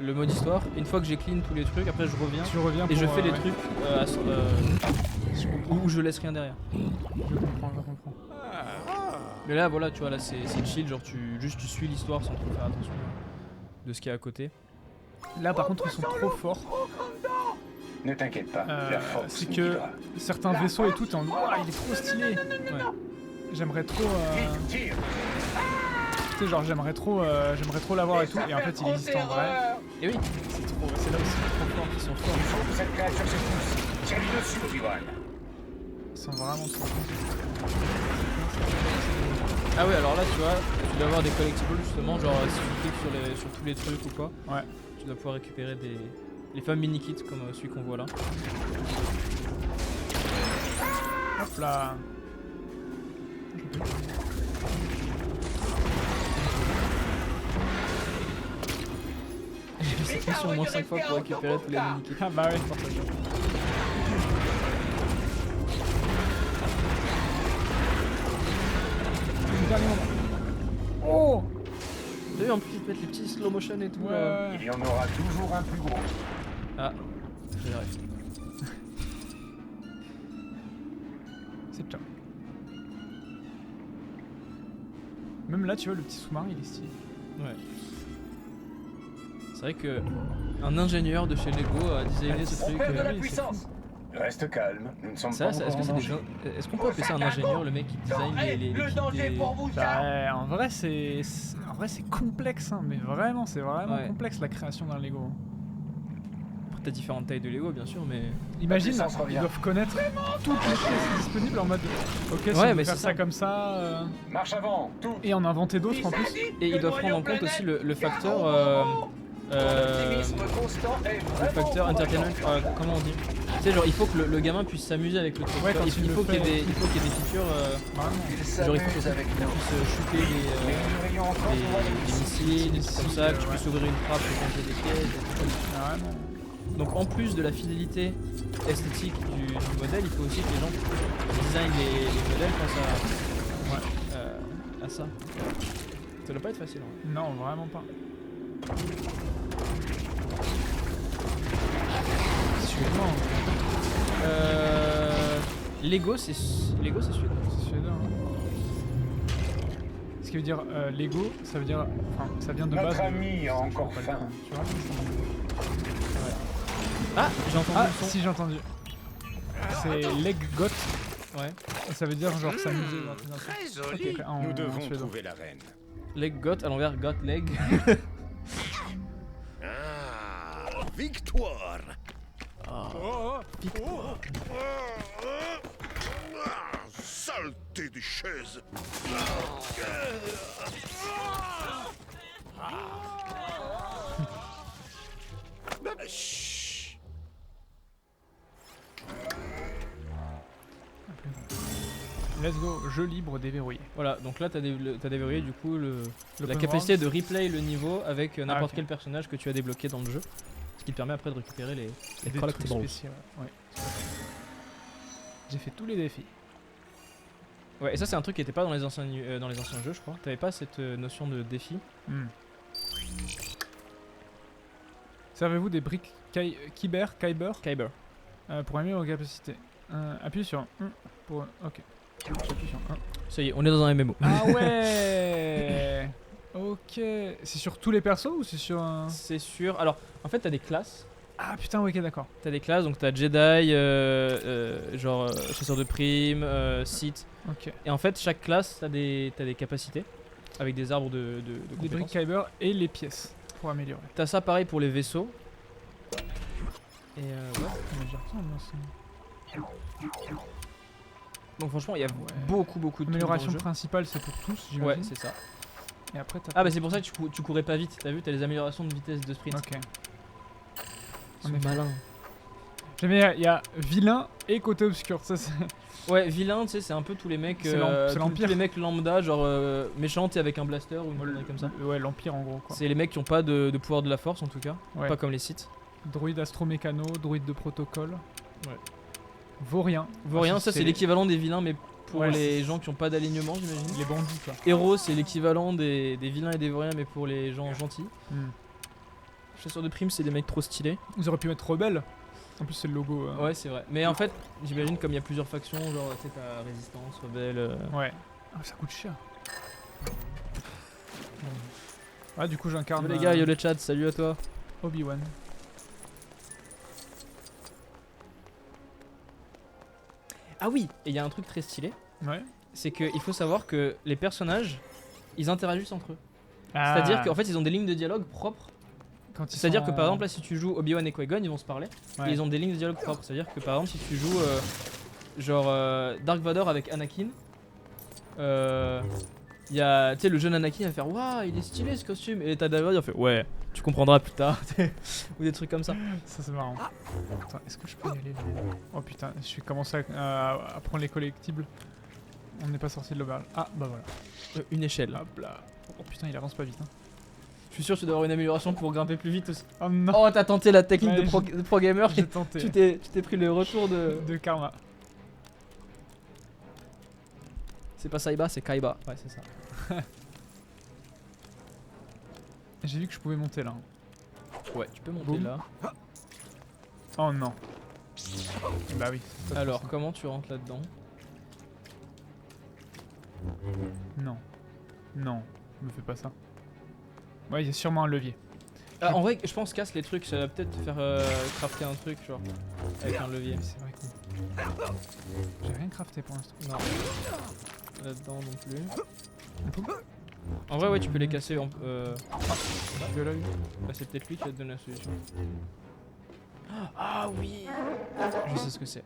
le mode histoire. Une fois que j'ai clean tous les trucs, après je reviens Tu reviens et je pour, fais les ouais. trucs où je laisse rien derrière. Je comprends. Mais là, voilà, tu vois, là c'est chill, genre tu suis l'histoire sans trop faire attention de ce qu'il y a à côté. Là, par contre, ils sont trop forts. Ne t'inquiète pas, la force C'est nous que guidera. certains vaisseaux et tout, t'es en ouah, il est trop stylé. Ouais. J'aimerais trop. Vite, tire. Tu sais, genre, j'aimerais trop l'avoir et tout. Et en fait, il existe en vrai. Et oui, C'est là aussi trop fort. Ils sont forts. Il faut que cette créature se pousse. Tire-lui dessus, Obi-Wan. Ils sont vraiment trop forts. ah ouais, alors là tu vois, tu dois avoir des collectibles justement, genre si tu cliques sur tous les trucs ou quoi, Ouais. tu dois pouvoir récupérer les fameux mini-kits comme celui qu'on voit là. Hop là. J'ai fait cette mission au moins 5 fois pour récupérer tous les mini-kits. Ah bah ouais, forcément. Le dernier moment. Oh. T'as vu en plus ils te mettent les petits slow motion et tout là. Ouais. Il y en aura toujours un plus gros. Ah, j'ai rêvé. C'est ciao. Même là, tu vois, le petit sous-marin, il est stylé. Ouais. C'est vrai que un ingénieur de chez Lego a designé ce On truc. perd de la oui, c'est puissance. Reste calme, nous ne sommes Ça, pas est-ce encore que en c'est danger. est-ce qu'on peut appeler ça un ingénieur, le mec qui design les Le kits danger des... pour vous, Bah, en vrai, c'est complexe, hein, mais vraiment, c'est vraiment Ouais. complexe la création d'un Lego. Après, t'as différentes tailles de Lego bien sûr, mais... Imagine, puissance ils revient. doivent connaître toutes les pièces disponibles en mode ok, si Ouais, on veut mais faire c'est ça ça. comme ça, Marche avant, tout. et en inventer d'autres en plus. Et ils doivent prendre en compte aussi le facteur... L'optimisme constant est le vraiment facteur entertainment, encourageant. comment on dit? Tu sais, genre il faut que le gamin puisse s'amuser avec le truc. Ouais, Tu vois, quand tu il le faut qu'il y ait fais. des features, Vraiment. Il genre il faut s'amuse avec nous. puisse shooter Mais nous n'aurions encore des missiles, des trucs comme ça, que tu puisses ouvrir une frappe et changer des pièces, des trucs comme ça. Vraiment. Donc en plus de la fidélité esthétique du modèle, il faut aussi que les gens qui designent les modèles pensent à ça. Ça doit pas être facile. Hein. Non, vraiment pas. Suédois. Lego c'est suédois. C'est suédois. Hein. Ce qui veut dire Lego, ça veut dire. Enfin, ça vient de base. Notre ami a encore Pas le faim. temps, tu vois. Ah, j'ai entendu Ah, le son. si j'ai entendu. C'est leg got. Ouais. Et ça veut dire genre s'amuser. genre, des trucs. Très joli. Ok, en Nous devons suédois. trouver la reine. Leg got à l'envers, got leg. Ah, victoire. Saleté de chaise. Let's go, jeu libre déverrouillé. Voilà, donc là t'as déverrouillé du coup la L'open capacité world. de replay le niveau avec n'importe ok. quel personnage que tu as débloqué dans le jeu. Ce qui te permet après de récupérer les Des collectibles. trucs spéciaux, ouais. J'ai fait tous les défis. Ouais, et ça c'est un truc qui était pas dans les anciens jeux, je crois. T'avais pas cette notion de défi. Hmm. Servez-vous des briques Kyber Kyber. pour améliorer vos capacités. Appuyez sur 1 pour... Ok. J'appuie sur 1. Ça y est, on est dans un MMO. Ah ouais. Ok. C'est sur tous les persos ou c'est sur un... C'est sûr. Alors, en fait, t'as des classes. Ah putain, ok, d'accord. T'as des classes, donc t'as Jedi, chasseur de primes, Sith. Ok. Et en fait, chaque classe, t'as des capacités avec des arbres de Les briques compétences. Kyber et les pièces pour améliorer. T'as ça pareil pour les vaisseaux. Et ouais. Mais j'y retourne, moi, c'est- Donc franchement, il y a beaucoup de trucs dans le Amélioration jeu. principale, c'est pour tous, Ouais, j'imagine. c'est ça. Et après, t'as... Ah bah c'est pour ça que tu courais pas vite. T'as vu, t'as les améliorations de vitesse de sprint. Ok. Ils En sont effet. malins. J'aime bien, il y a vilain et côté obscur. Ça, c'est... Ouais, vilain, tu sais, c'est un peu tous les mecs, C'est l'Empire. tous les mecs lambda, genre méchants, t'es avec un blaster ou une connerie comme ça. Ouais, l'Empire en gros, quoi. C'est les mecs qui ont pas de pouvoir de la force en tout cas, Ouais. pas comme les Sith. Droïde astromécano, droïde de protocole. Ouais. Vaurien. Vaurien, ça c'est l'équivalent des vilains, mais pour Ouais, les c'est- gens qui ont pas d'alignement, j'imagine. Les bandits, quoi. Héros, c'est l'équivalent des vilains et des vauriens, mais pour les gens gentils. Hmm. Chasseurs de primes, c'est des mecs trop stylés. Ils auraient pu mettre rebelle. En plus, c'est le logo. Ouais, c'est vrai. Mais en fait, j'imagine comme il y a plusieurs factions, genre tu sais, t'as résistance, rebelle. Ouais. Ah, ça coûte cher. Ah, du coup, j'incarne Salut les gars, yo le chat, salut à toi. Obi-Wan. Ah oui, et il y a un truc très stylé, Ouais. c'est qu'il faut savoir que les personnages, ils interagissent entre eux. Ah, C'est-à-dire qu'en fait, ils ont des lignes de dialogue propres. quand ils C'est-à-dire sont que par en- exemple, là, si tu joues Obi-Wan et Qui-Gon, ils vont se parler. Ouais. Et ils ont des lignes de dialogue propres. C'est-à-dire que par exemple, si tu joues Dark Vador avec Anakin, il y a, tu sais, le jeune Anakin va faire waouh, il est stylé ce costume. Et t'as Dark Vador, il fait ouais, tu comprendras plus tard. Ou des trucs comme ça. Ça, c'est marrant. Attends, est-ce que je peux y aller là? Oh putain, je vais commencer à prendre les collectibles. On n'est pas sorti de l'auberge. Ah, bah voilà. Une échelle. Hop là. Oh putain, il avance pas vite. Hein. Je suis sûr que tu dois avoir une amélioration pour grimper plus vite aussi. Oh non, Oh, t'as tenté la technique Ouais, de pro gamer. j'ai tenté. Tu t'es pris le retour de. De karma. C'est pas Saiba, c'est Kaiba. Ouais, c'est ça. J'ai vu que je pouvais monter là. Ouais, tu peux monter Boum. là. Oh non. Bah oui. c'est pas Alors, possible. comment tu rentres là-dedans? Non. Non, me fais pas ça. Ouais, il y a sûrement un levier. Ah, en vrai, je pense casse les trucs, ça va peut-être te faire crafter un truc, genre, avec un levier. C'est vrai que... J'ai rien crafté pour l'instant. Non. Là-dedans non plus. En vrai, ouais, tu peux les casser. Je l'ai eu. Bah, c'est peut-être lui qui va te donner la solution. Ah oui! Je sais ce que c'est.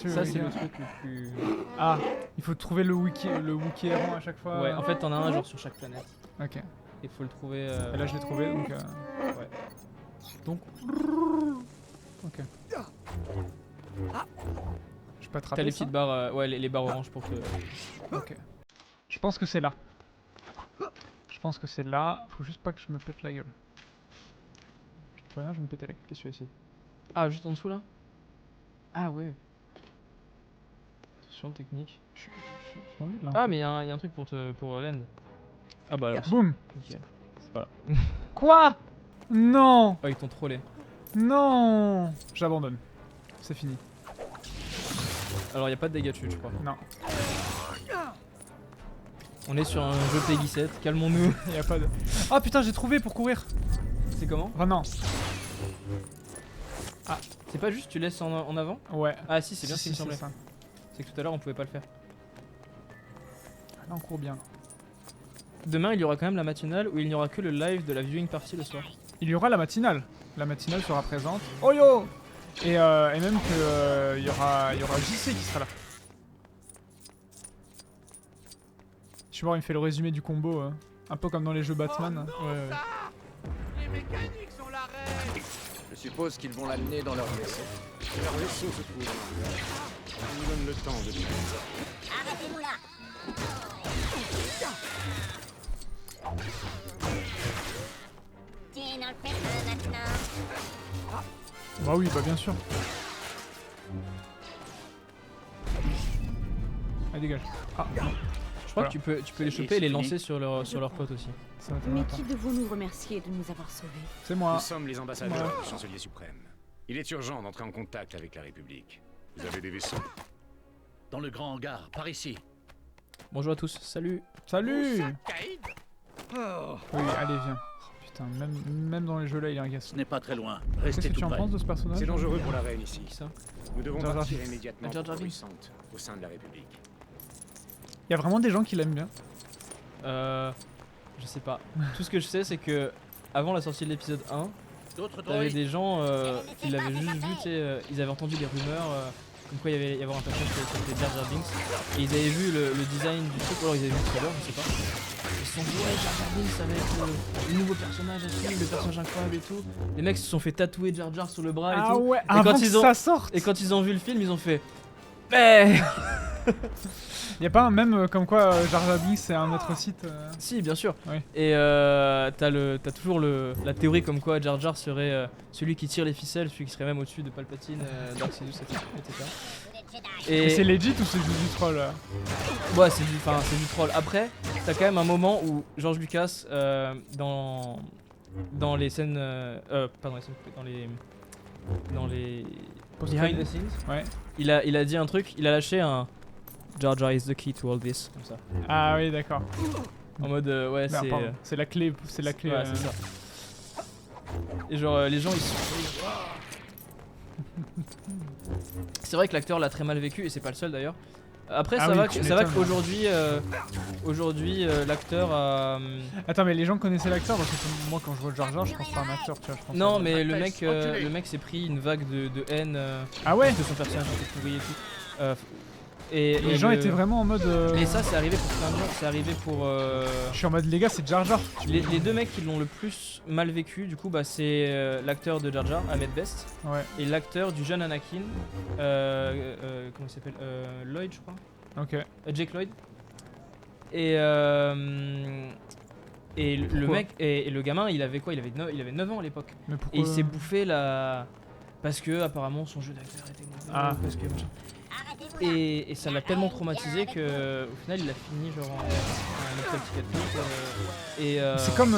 Ça, c'est le truc le plus. Ah, il faut trouver le wiki errant à chaque fois. Ouais, en fait, t'en as un genre sur chaque planète. Ok. Il faut le trouver. Et là, je l'ai trouvé donc. Ouais. Donc. Ok. Je peux attraper T'as les ça petites barres, ouais, les barres oranges pour te. Ok. Je pense que c'est là. Je pense que c'est là. Faut juste pas que je me pète la gueule. Je te préviens, je vais me péter la gueule. Qu'est-ce que tu fais ici? Ah, juste en dessous là? Ah ouais. Attention technique. Je m'en vais de là. Ah, mais il y a un truc pour l'end. Ah bah alors. Boum. Nickel. Voilà. Quoi? Non. Oh, ils t'ont trollé. Non. J'abandonne. C'est fini. Alors, il y a pas de dégâts de chute, je crois. Non. On est sur un jeu Peggy 7, calmons-nous. Y a pas de. Ah putain, j'ai trouvé pour courir. C'est comment? Enfin non. C'est pas juste tu laisses en avant? Ouais. Ah si, c'est bien ce qui me c'est semblait. ça. C'est que tout à l'heure on pouvait pas le faire. Là, on court bien. Demain il y aura quand même la matinale où il n'y aura que le live de la viewing party le soir. Il y aura la matinale. La matinale sera présente. Oh yo. Et même que il y aura JC qui sera là. Je suis mort, il me fait le résumé du combo, un peu comme dans les jeux Batman. Ouais. Les mécaniques sont la reine. Je suppose qu'ils vont l'amener dans leur vaisseau. Leur vaisseau se trouve en hangar. On nous donne le temps de les Arrêtez-nous là. Tiens dans le pépin maintenant. Bah oui, bah bien sûr. Ah, dégage. Ah, non. Je crois que tu peux les choper et les lancer sur leur pote aussi. Ça m'étonnerait Mais pas. qui devons-nous remercier de nous avoir sauvés? C'est moi. Nous sommes les ambassadeurs du chancelier suprême. Il est urgent d'entrer en contact avec la République. Vous avez des vaisseaux? Dans le grand hangar, par ici. Bonjour à tous, salut. Salut. Caïd. Oui, allez, viens. Oh, putain, même dans les jeux là, il est Ce agaçant. n'est pas très loin. Qu'est-ce Restez que tout tu en près. penses de ce personnage? C'est dangereux pour la reine ici. Qui ça? Nous devons Jar Jar partir Binks. immédiatement Jar Jar pour Binks. Coruscant, au sein de la République. Il y a vraiment des gens qui l'aiment bien. Je sais pas. Tout ce que je sais, c'est que avant la sortie de l'épisode 1, D'autres t'avais droïdes. des gens qui l'avaient juste vu, tu sais, ils avaient entendu des rumeurs comme quoi il y avoir un personnage qui s'appelait Jar Jar Binks, et ils avaient vu le design du truc, ou alors ils avaient vu le trailer, je sais pas. Ils se sont dit ouais, Jar Jar Binks ça va être le nouveau personnage à suivre, le personnage incroyable et tout. Les mecs se sont fait tatouer Jar Jar sur le bras et Ah tout. ouais, quand avant que ils ont- ça sorte. Et quand ils ont vu le film, ils ont fait mais Y a pas un même comme quoi Jar Jar Binks c'est un autre site si, bien sûr. Ouais. Et t'as toujours la théorie comme quoi Jar Jar serait celui qui tire les ficelles, celui qui serait même au-dessus de Palpatine, Dark Sidious, etc. Mais Et c'est legit ou c'est juste du troll ouais, c'est du troll. Après, t'as quand même un moment où George Lucas, dans les scènes, pas dans les scènes coupées, dans les behind the scenes, Ouais. il a dit un truc, il a lâché un Jar Jar is the key to all this, comme ça. Ah oui, d'accord. En mode ouais, Merde, c'est pardon. C'est la clé, ouais, c'est ça. Et genre les gens ils sont c'est vrai que l'acteur l'a très mal vécu et c'est pas le seul d'ailleurs. Après Ah ça oui, va tu ça va m'étonnes. qu'aujourd'hui l'acteur a Attends, mais les gens connaissaient l'acteur parce que moi quand je vois Jar Jar, je pense pas à un acteur, tu vois. Je pense non à- mais Altesse, reculez. le mec s'est pris une vague de haine Ah ouais. que son personnage était pourri et tout. Et Les gens le- étaient vraiment en mode. Et ça c'est arrivé pour plein de gens, c'est arrivé pour Je suis en mode les gars, c'est Jar Jar. les deux mecs qui l'ont le plus mal vécu du coup bah c'est l'acteur de Jar Jar, Ahmed Best, Ouais. et l'acteur du jeune Anakin, comment il s'appelle, Lloyd je crois, Ok. Jake Lloyd. Et le Pourquoi mec et le gamin il avait quoi, il avait 9 ans à l'époque, Mais et pourquoi il s'est bouffé la parce que apparemment son jeu d'acteur était mauvais, Ah. parce que machin. Et ça l'a tellement traumatisé que au final il a fini genre en hôpital psychiatrique et C'est comme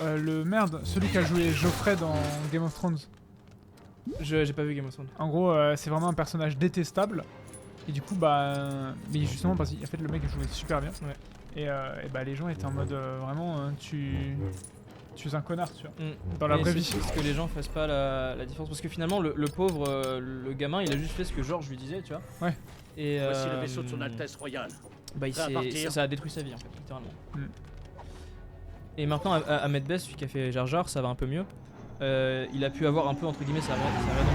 le merde, celui qui a joué Geoffrey dans Game of Thrones. j'ai pas vu Game of Thrones. En gros, c'est vraiment un personnage détestable. Et du coup, bah. Mais justement, parce qu'en fait, le mec a joué super bien. Ouais. Et bah, les gens étaient en mode vraiment, tu es un connard, tu vois. Mm. Dans la Mais vraie c'est vie. triste que les gens fassent pas la différence parce que finalement le pauvre le gamin il a juste fait ce que George lui disait, tu vois. Ouais. Et Voici le vaisseau de son Altesse Royale. bah, Prêt à partir. ça a détruit sa vie en fait, littéralement. Mm. Et maintenant Ahmed Best, celui qui a fait Jar Jar, ça va un peu mieux. Il a pu avoir un peu entre guillemets sa rédemption récemment.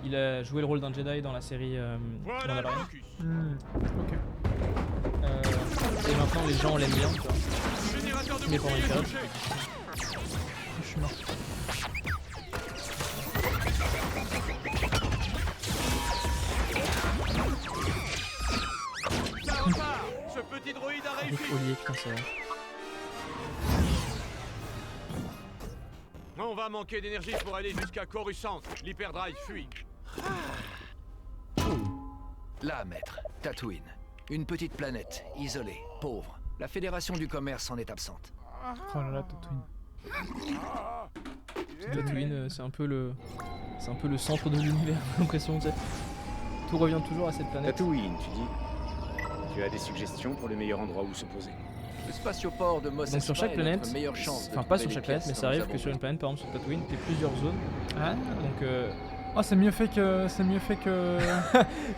Il a joué le rôle d'un Jedi dans la série Voilà le Mandalorian. focus. Ok. Et maintenant les gens l'aiment bien, tu vois. Générateur de Mais pendant une bouclier période, débouché. Je suis mort. Ça repart. Ce petit droïde a avec réussi. Olivier, putain c'est vrai. On va manquer d'énergie pour aller jusqu'à Coruscant. L'hyperdrive fuit. Là, maître, Tatooine. Une petite planète, isolée, pauvre. La Fédération du commerce en est absente. Oh là là, Tatooine. Tatooine, c'est un peu le centre de l'univers, j'ai l'impression, tu sais. Tout revient toujours à cette planète. Tatooine, tu dis? Tu as des suggestions pour le meilleur endroit où se poser? Le spatioport de Mos Donc sur Espa chaque est planète, notre meilleure chance de enfin pas trouver sur les chaque planète, mais pièces ça dont arrive nous que avons sur une planète, par exemple sur Tatooine, t'as plusieurs zones. Ah. Donc Oh, c'est mieux fait que. C'est mieux fait que.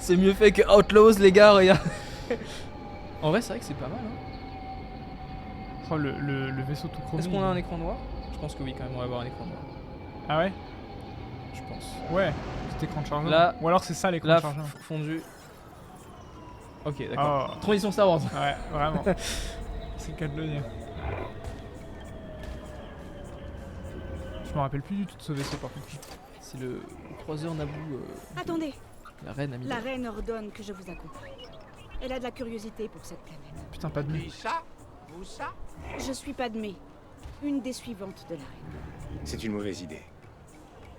c'est mieux fait que Outlaws, les gars, regarde. En vrai, c'est vrai que c'est pas mal. Hein. Oh, le vaisseau tout chromé. Est-ce qu'on a un écran noir? Je pense que oui, quand même, on va avoir un écran noir. Ah ouais. Je pense. Ouais. Cet écran de chargement. Là- Ou alors c'est ça l'écran Là, de chargement. fondu. Ok, d'accord. Oh. Transition Star Wars. Ouais, vraiment. C'est le cas de le dire. Je me rappelle plus du tout de ce vaisseau par contre. C'est le croiseur Naboo. Attendez, La reine Amidala. la reine ordonne que je vous accompagne. Elle a de la curiosité pour cette planète. Putain, pas de nez. Qui ça? Vous ça? Je suis Padmé, une des suivantes de la reine. C'est une mauvaise idée.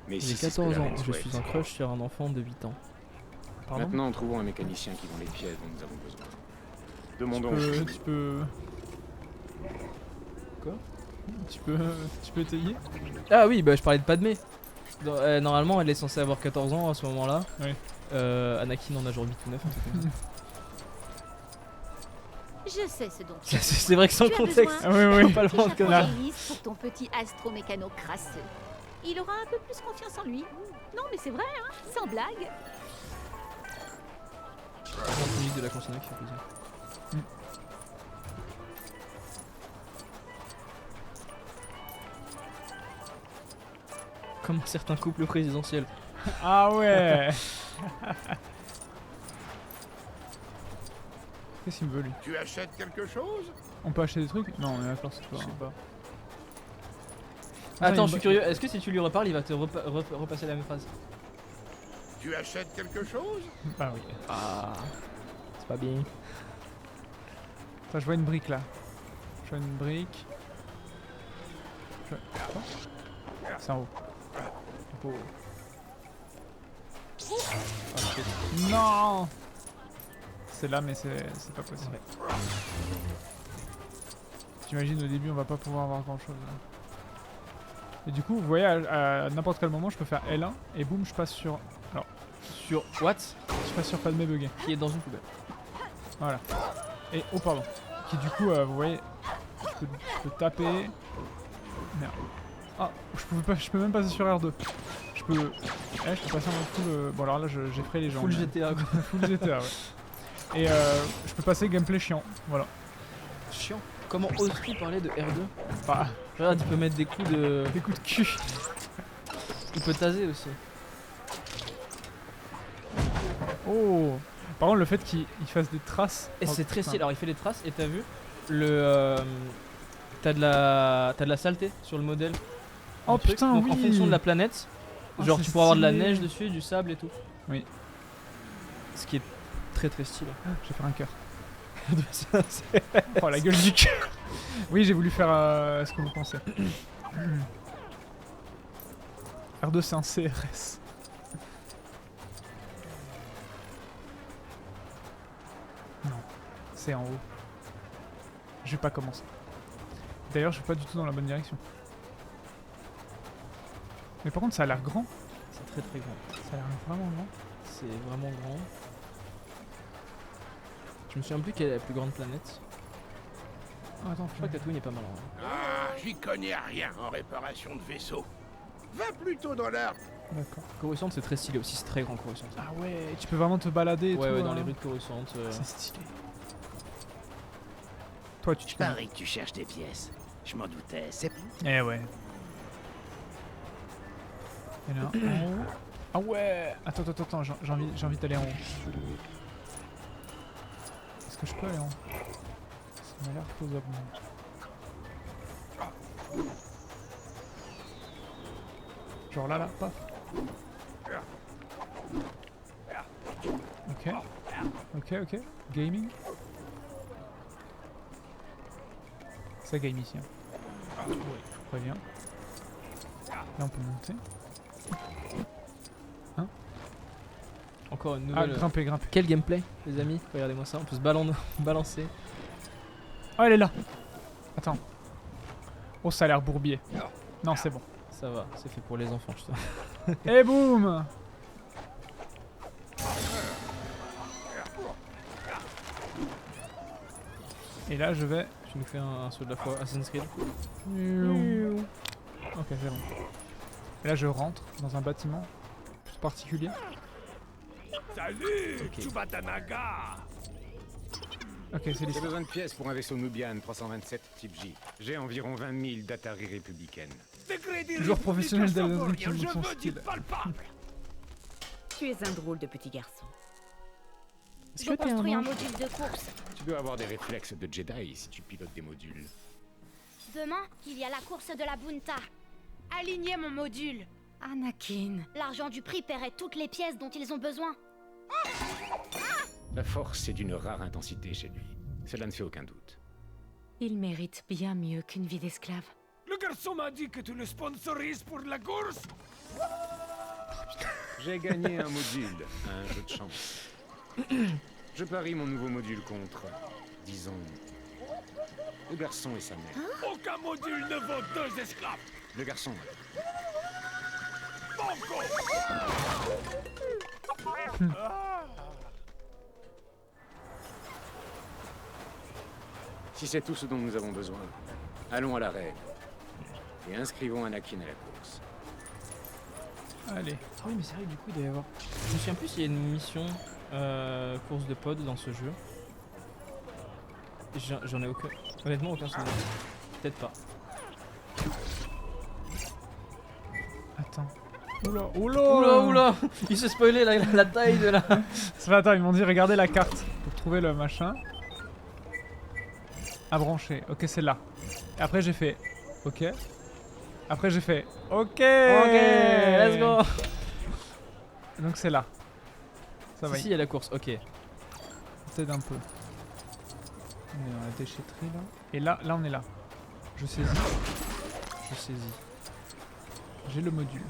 Mais J'ai si c'est ce que 14 la ans, reine je souhaite. suis un crush sur un enfant de 8 ans. Pardon. Maintenant, trouvons un mécanicien qui vend les pièces dont nous avons besoin. Demandons. Tu peux. Quoi? Tu peux étayer? Ah oui, bah je parlais de Padmé. Normalement, elle est censée avoir 14 ans à ce moment-là. Oui. Anakin en a genre 8 ou 9, un truc comme ça. Je sais ce dont tu as C'est vrai que sans Tu as contexte, besoin Ah oui, oui. pas le droit de Chapeau connaître. d'hélice pour ton petit astromécano crasseux. Il aura un peu plus confiance en lui. Non, mais c'est vrai, hein, sans blague. 30 minutes de la consonne qui fait plaisir. Comme certains couples présidentiels. Ah ouais. Qu'est-ce qu'il me veut lui? Tu achètes quelque chose? On peut acheter des trucs? Non, on est d'accord, c'est pas. Je sais pas. Putain, Attends, il je suis me- curieux. Est-ce que si tu lui reparles, il va te repasser la même phrase? Tu achètes quelque chose? Bah oui. Ah, c'est pas bien. Attends, je vois une brique là. Je vois une brique. Quoi? C'est en haut. Oh. Ah, shit. Non. C'est là, mais c'est pas possible. Ouais. J'imagine au début on va pas pouvoir avoir grand chose. Et du coup, vous voyez, à n'importe quel moment, je peux faire L1 et boum, je passe sur. Alors, Sur what? je passe sur Padmé buggé. Qui est dans une poubelle. Voilà. Et oh, pardon. Qui du coup, vous voyez, je peux taper. Merde. Ah, je peux même passer sur R2. Je peux. Je peux passer en full. Bon, alors là, j'effraie les gens. Full mais- GTA quoi. Full GTA, ouais. Et je peux passer gameplay chiant. Voilà. Chiant. Comment oses-tu parler de R2? Bah, Regarde, il peut mettre des coups de. des coups de cul. Il peut taser aussi. Oh. Par contre, le fait qu'il fasse des traces. Et oh, c'est très putain. stylé. Alors il fait des traces et t'as vu le. T'as de la saleté sur le modèle. Oh Un truc. putain, Donc, oui. en fonction de la planète, Oh, genre c'est tu pourras avoir de la stylé. neige dessus, du sable et tout. Oui. Ce qui est très très stylé. Je vais faire un cœur. C'est- Oh la gueule du cœur. Oui, j'ai voulu faire ce que vous pensez. R2 c'est un CRS. Non, c'est en haut. Je vais pas commencer. D'ailleurs, je suis pas du tout dans la bonne direction. Mais par contre, ça a l'air grand. C'est très très grand. Ça a l'air vraiment grand. C'est vraiment grand. Je me souviens plus quelle est la plus grande planète. Oh, attends, Je crois que Tatooine est pas mal. Hein. Ah, j'y connais rien en réparation de vaisseau. Va plutôt dans l'art. D'accord. Coruscant c'est très stylé aussi, c'est très grand Coruscant. Ah ouais, tu peux vraiment te balader et Ouais tout. ouais, dans hein. les rues de Coruscant. C'est stylé. Toi, tu t'y connais. Pareil que tu cherches des pièces. Je m'en doutais, c'est... Eh ouais. Il y en a un en haut. Ah ouais. Attends, j'ai envie d'aller en haut. Est-ce que je peux aller en haut? Ça m'a l'air faisable. Genre là, paf. Ok. Gaming. Ça game ici. Hein. Très bien. Là on peut monter. Encore une Ah, nouvelle. grimper. Quel gameplay, les amis? Regardez-moi ça, on peut se balancer. Oh, elle est là. Attends. Oh, ça a l'air bourbier. Non, c'est bon. Ça va, c'est fait pour les enfants, je te. Et boum. Et là, je vais. Tu nous fais un saut de la foi Assassin's Creed. Ok, c'est bon. Et là, je rentre dans un bâtiment plus particulier. Salut, Ok. Chubatanaga. Ok, c'est J'ai l'ici. besoin de pièces pour un vaisseau Nubian 327 type J. J'ai environ 20 000 d'Atari républicaines. Joueur professionnel d'Elden Je Ring, veux son du style. palpable. Tu es un drôle de petit garçon. Est-ce Je que t'es un construis un ange? module de course. Tu dois avoir des réflexes de Jedi si tu pilotes des modules. Demain, il y a la course de la Bunta. Alignez mon module. Anakin. L'argent du prix paierait toutes les pièces dont ils ont besoin. La force est d'une rare intensité chez lui. Cela ne fait aucun doute. Il mérite bien mieux qu'une vie d'esclave. Le garçon m'a dit que tu le sponsorises pour la course. J'ai gagné un module à un jeu de chance. Je parie mon nouveau module contre, disons, le garçon et sa mère. Aucun module ne vaut 2 esclaves. Le garçon. Banco. Si c'est tout ce dont nous avons besoin, allons à la règle et inscrivons Anakin à la course. Allez. Ah oui, mais c'est vrai, du coup, il doit y avoir. Je me souviens plus s'il y a une mission course de pod dans ce jeu. J'en ai aucun. Honnêtement, aucun souvenir. Peut-être pas. Attends. Oula, oula, Oula, oula. Il s'est spoilé la taille de la. Ça va, attends, ils m'ont dit regardez la carte pour trouver le machin. À brancher. Ok, c'est là. Et après j'ai fait ok. Après j'ai fait ok. Ok, let's go. Donc c'est là. Ça va. Si, il y a la course, ok. Peut-être un peu. On est dans la déchetterie là. Et là on est là. Je saisis. Je saisis. J'ai le module.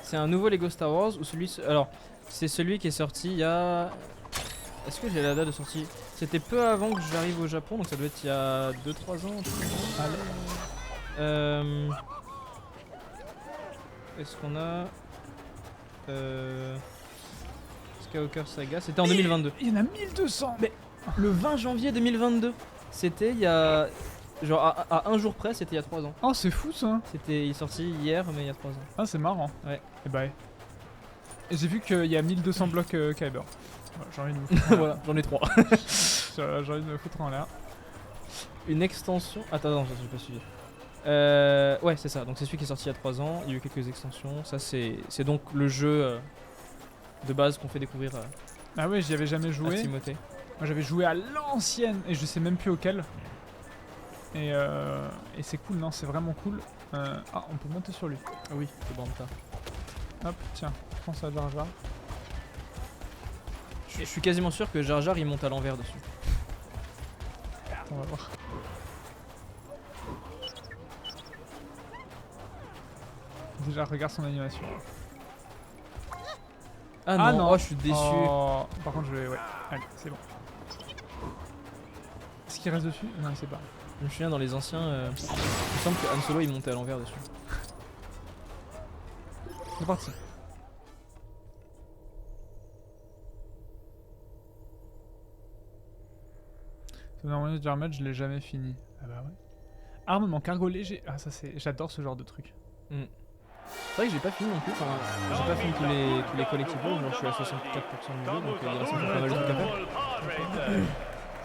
C'est un nouveau Lego Star Wars ou celui. Alors, c'est celui qui est sorti il y a. Est-ce que j'ai la date de sortie? C'était peu avant que j'arrive au Japon, donc ça doit être il y a 2-3 ans. Allez. Est-ce qu'on a. Skywalker Saga, c'était en 2022. Il y en a 1200. Mais le 20 janvier 2022, c'était il y a. Genre à un jour près, c'était il y a 3 ans. Oh, c'est fou ça. Il est sorti hier, mais il y a 3 ans. Ah, c'est marrant. Ouais. Et bah. Et j'ai vu qu'il y a 1200 blocs Kyber. Voilà, j'ai envie de me foutre. Voilà, j'en ai 3. J'ai envie de me foutre en l'air. Une extension. Attends, non, j'ai pas suivi. Ouais, c'est ça. Donc c'est celui qui est sorti il y a 3 ans. Il y a eu quelques extensions. Ça, c'est donc le jeu de base qu'on fait découvrir Ah ouais, j'y avais jamais à joué. Timothée. Moi j'avais joué à l'ancienne et je sais même plus auquel. Et c'est cool, non, c'est vraiment cool. Ah, on peut monter sur lui. Ah oui, c'est Banta. Hop, tiens, prends ça Jar Jar. Je suis quasiment sûr que Jar Jar il monte à l'envers dessus. On va voir. Déjà, regarde son animation. Ah non, oh, je suis déçu. Oh, par contre, je vais. Ouais, allez, c'est bon. Est-ce qu'il reste dessus? Non, il sait pas. Je me souviens dans les anciens. Il me semble que Han Solo il montait à l'envers dessus. C'est parti. Normalement, Jarmet, je l'ai jamais fini. Ah bah ouais. Armement cargo léger. Ah, ça c'est. J'adore ce genre de truc. C'est vrai que j'ai pas fini non plus. Enfin, j'ai pas fini tous les collectibles. Genre, je suis à 64% du jeu, donc il reste encore pas mal de trucs à faire.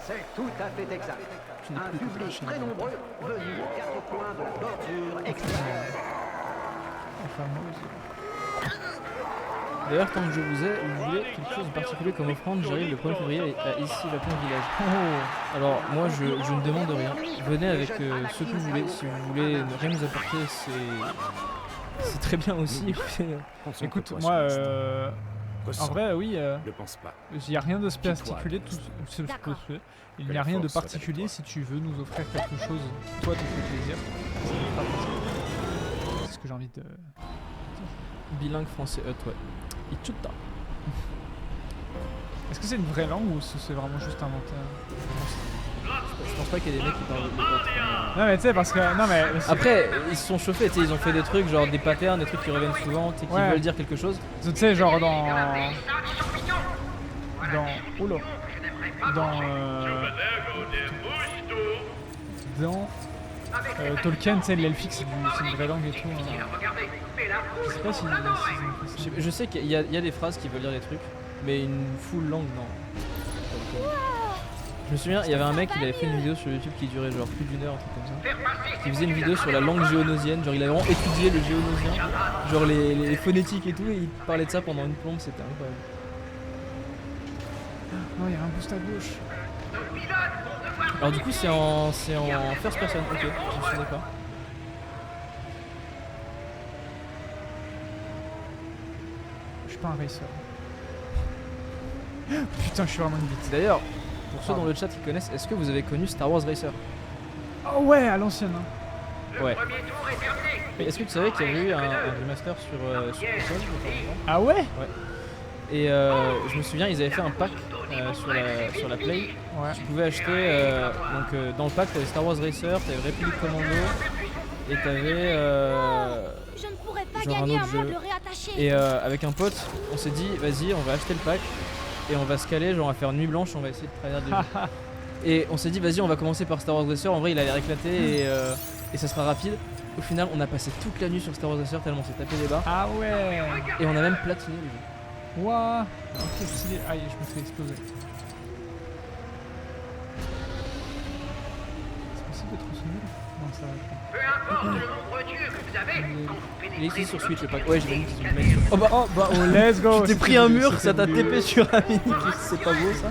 C'est tout à fait exact. Un public très nombreux venu aux 4 coins de la bordure extérieure. La fameuse. D'ailleurs, tant que je vous ai, vous voulez quelque chose de particulier comme offrande, j'arrive le 1er février à ici Japon Village. Oh. Alors, moi je ne demande rien. Venez avec ce que vous voulez. Si vous voulez ne rien nous apporter, c'est très bien aussi. Écoute, moi, en vrai, oui. Ne pense pas. Il n'y a rien de particulier. Il n'y a rien de particulier si tu veux nous offrir quelque chose qui, toi, te fait plaisir. C'est ce que j'ai envie de. Bilingue français, ouais. Ichuta. Est-ce que c'est une vraie langue ou c'est vraiment juste inventé? Je pense pas qu'il y ait des mecs qui parlent de votre... Non mais tu sais parce que... Non mais... Après, ils se sont chauffés, tu sais, ils ont fait des trucs genre des patterns, des trucs qui reviennent souvent, tu sais, qui veulent dire quelque chose. Tu sais genre dans... Oula. Dans Tolkien, tu sais, l'elfique c'est une vraie langue et tout. Je sais pas si... Je sais qu'il y a des phrases qui veulent dire des trucs, mais une full langue, non. Je me souviens, il y avait un mec, il avait fait une vidéo sur YouTube qui durait genre plus d'1 heure, un truc comme ça. Qui faisait une vidéo sur la langue géonosienne, genre il a vraiment étudié le géonosien, genre les phonétiques et tout, et il parlait de ça pendant une plombe, c'était incroyable. Non, il y a un boost à gauche. Alors du coup c'est en first person, ok, je suis d'accord. suis pas un racer. Putain, je suis vraiment une bite. D'ailleurs, pour ceux dans le chat qui connaissent, est-ce que vous avez connu Star Wars Racer? Oh ouais, à l'ancienne. Hein. Ouais. Mais est-ce que tu savais qu'il y avait eu un remaster sur console il y a pas longtemps? Ah ouais? Ouais. Et je me souviens, ils avaient fait un pack sur la Play. Ouais. Tu pouvais acheter, dans le pack, t'avais Star Wars Racer, t'avais Republic Commando, et t'avais Je ne pourrais pas genre un gagner autre à moins jeu. de le réattacher. Et avec un pote, on s'est dit, vas-y, on va acheter le pack, et on va se caler, genre on va faire nuit blanche, on va essayer de tryhard des jeux. Et on s'est dit, vas-y, on va commencer par Star Wars Racer, en vrai il a l'air éclaté, et ça sera rapide. Au final, on a passé toute la nuit sur Star Wars Racer tellement on s'est tapé des barres. Ah ouais. Et on a même platiné le jeu. Ouah. Ok, stylé. Aïe, je me fais exploser. C'est possible d'être aussi nul? Non, ça va pas. Peu importe le nombre d'yeux que vous avez, quand vous pénétrez Il est ici sur dans Switch le notre pack. Ouais, j'imagine qu'ils ont le mec sur. Oh bah, oh let's go. Tu t'es pris un mur, ça t'a TP sur un mini. C'est pas beau ça?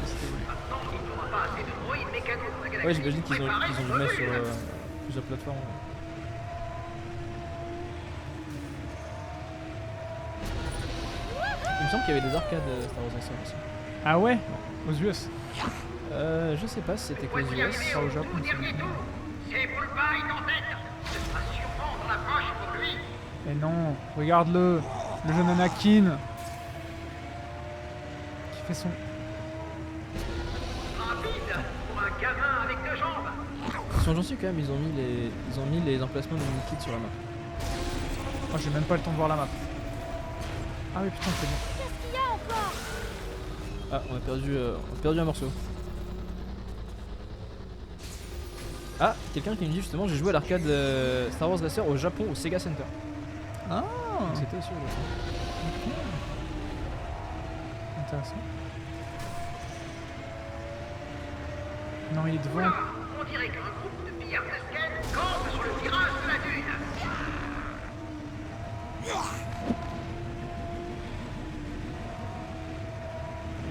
Ouais, j'imagine qu'ils ont le mettre sur plusieurs plateformes. Il me semble qu'il y avait des arcades Star Wars Racer aussi. Ah ouais? Aux US? Je sais pas si c'était qu'aux US. Pas au Japon. C'est Bullpa est en tête. Ce sera sûrement dans la poche pour lui. Mais non, regarde-le. Le jeune Anakin. Qui fait son... Rapide pour un gamin avec deux jambes. Ils sont gentils quand même, ils ont mis les emplacements de Mickey sur la map. Oh, j'ai même pas le temps de voir la map. Ah oui, putain, c'est bon. Qu'est-ce qu'il y a encore? Ah, on a perdu un morceau. Ah, quelqu'un qui me dit justement, j'ai joué à l'arcade Star Wars Racer au Japon, au Sega Center. Ah. C'était aussi au Japon. Ok. Intéressant. Non, il est devant. On dirait qu'un groupe de pillards casquettes campe sur le virage de la dune.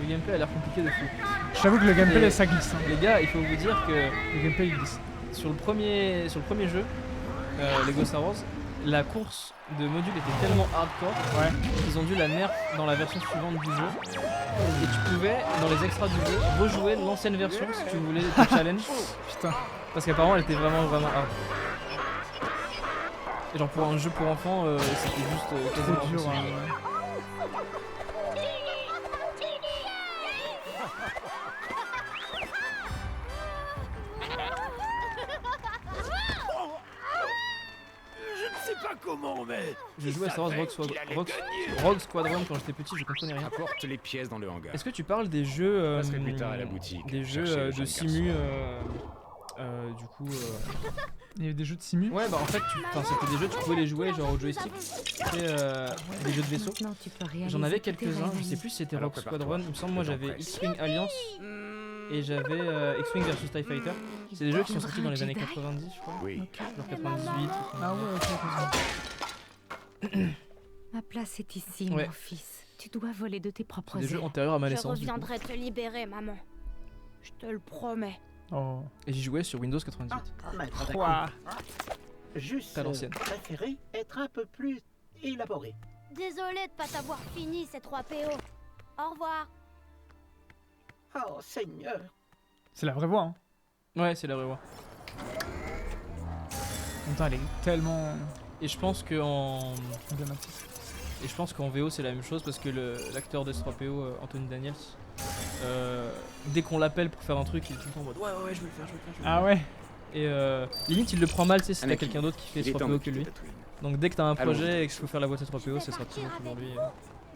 Le gameplay a l'air compliqué de fou. J'avoue que le gameplay, Et ça glisse. Hein. Les gars, il faut vous dire que Le gameplay, il glisse. sur le premier jeu, Lego Star Wars, la course de module était tellement hardcore qu'ils ont dû la nerf dans la version suivante du jeu. Et tu pouvais, dans les extras du jeu, rejouer l'ancienne version si tu voulais te challenge. Putain. Parce qu'apparemment elle était vraiment hard. Et genre pour un jeu pour enfants, c'était juste quasiment Trop dur. impossible. Je ne sais pas comment, mais... J'ai joué à Star Wars Rogue Squadron quand j'étais petit, je comprenais rien. Apporte les pièces dans le hangar. Est-ce que tu parles des jeux, Je passerai plus tard à la boutique, des chercher jeux le de jeune simu, garçon. du coup... Il y avait des jeux de simu. Ouais, bah en fait, c'était des jeux, tu pouvais les jouer genre au joystick. C'était des jeux de vaisseau. J'en avais quelques-uns, je sais plus si c'était Alors, Rogue Squadron. Il me semble, moi Le temps j'avais presse. X-Wing Alliance et j'avais X-Wing versus TIE Fighter. C'est des jeux qui sont sortis dans les années 90, je crois. Oui. Genre 98. Ah ouais, ok. Ma place est ici, Ouais. mon fils. Tu dois voler de tes propres C'est des jeux ailes. antérieurs à ma Je naissance. du coup. reviendrai te libérer, maman. Je te le promets. Oh. Et j'y jouais sur Windows 98. Maître Quoi? Juste À l'ancienne. préféré être un peu plus élaboré. Désolé de pas t'avoir fini ces 3 PO. Au revoir. Oh, Seigneur. C'est la vraie voix, hein. Ouais, c'est la vraie voix. Putain, elle est tellement Et je pense que en emblématique. Et je pense qu'en VO c'est la même chose parce que l'acteur de S3PO, Anthony Daniels, dès qu'on l'appelle pour faire un truc, il est tout le temps en mode ouais, je vais le faire. Ah ouais? Et limite il le prend mal, tu sais, si t'as Anakin, quelqu'un d'autre qui fait il est temps S3PO de que lui. quitter Tatooine. Donc dès que t'as un Allons-y. projet et que il faut faire la voix de S3PO, ce sera toujours pour lui.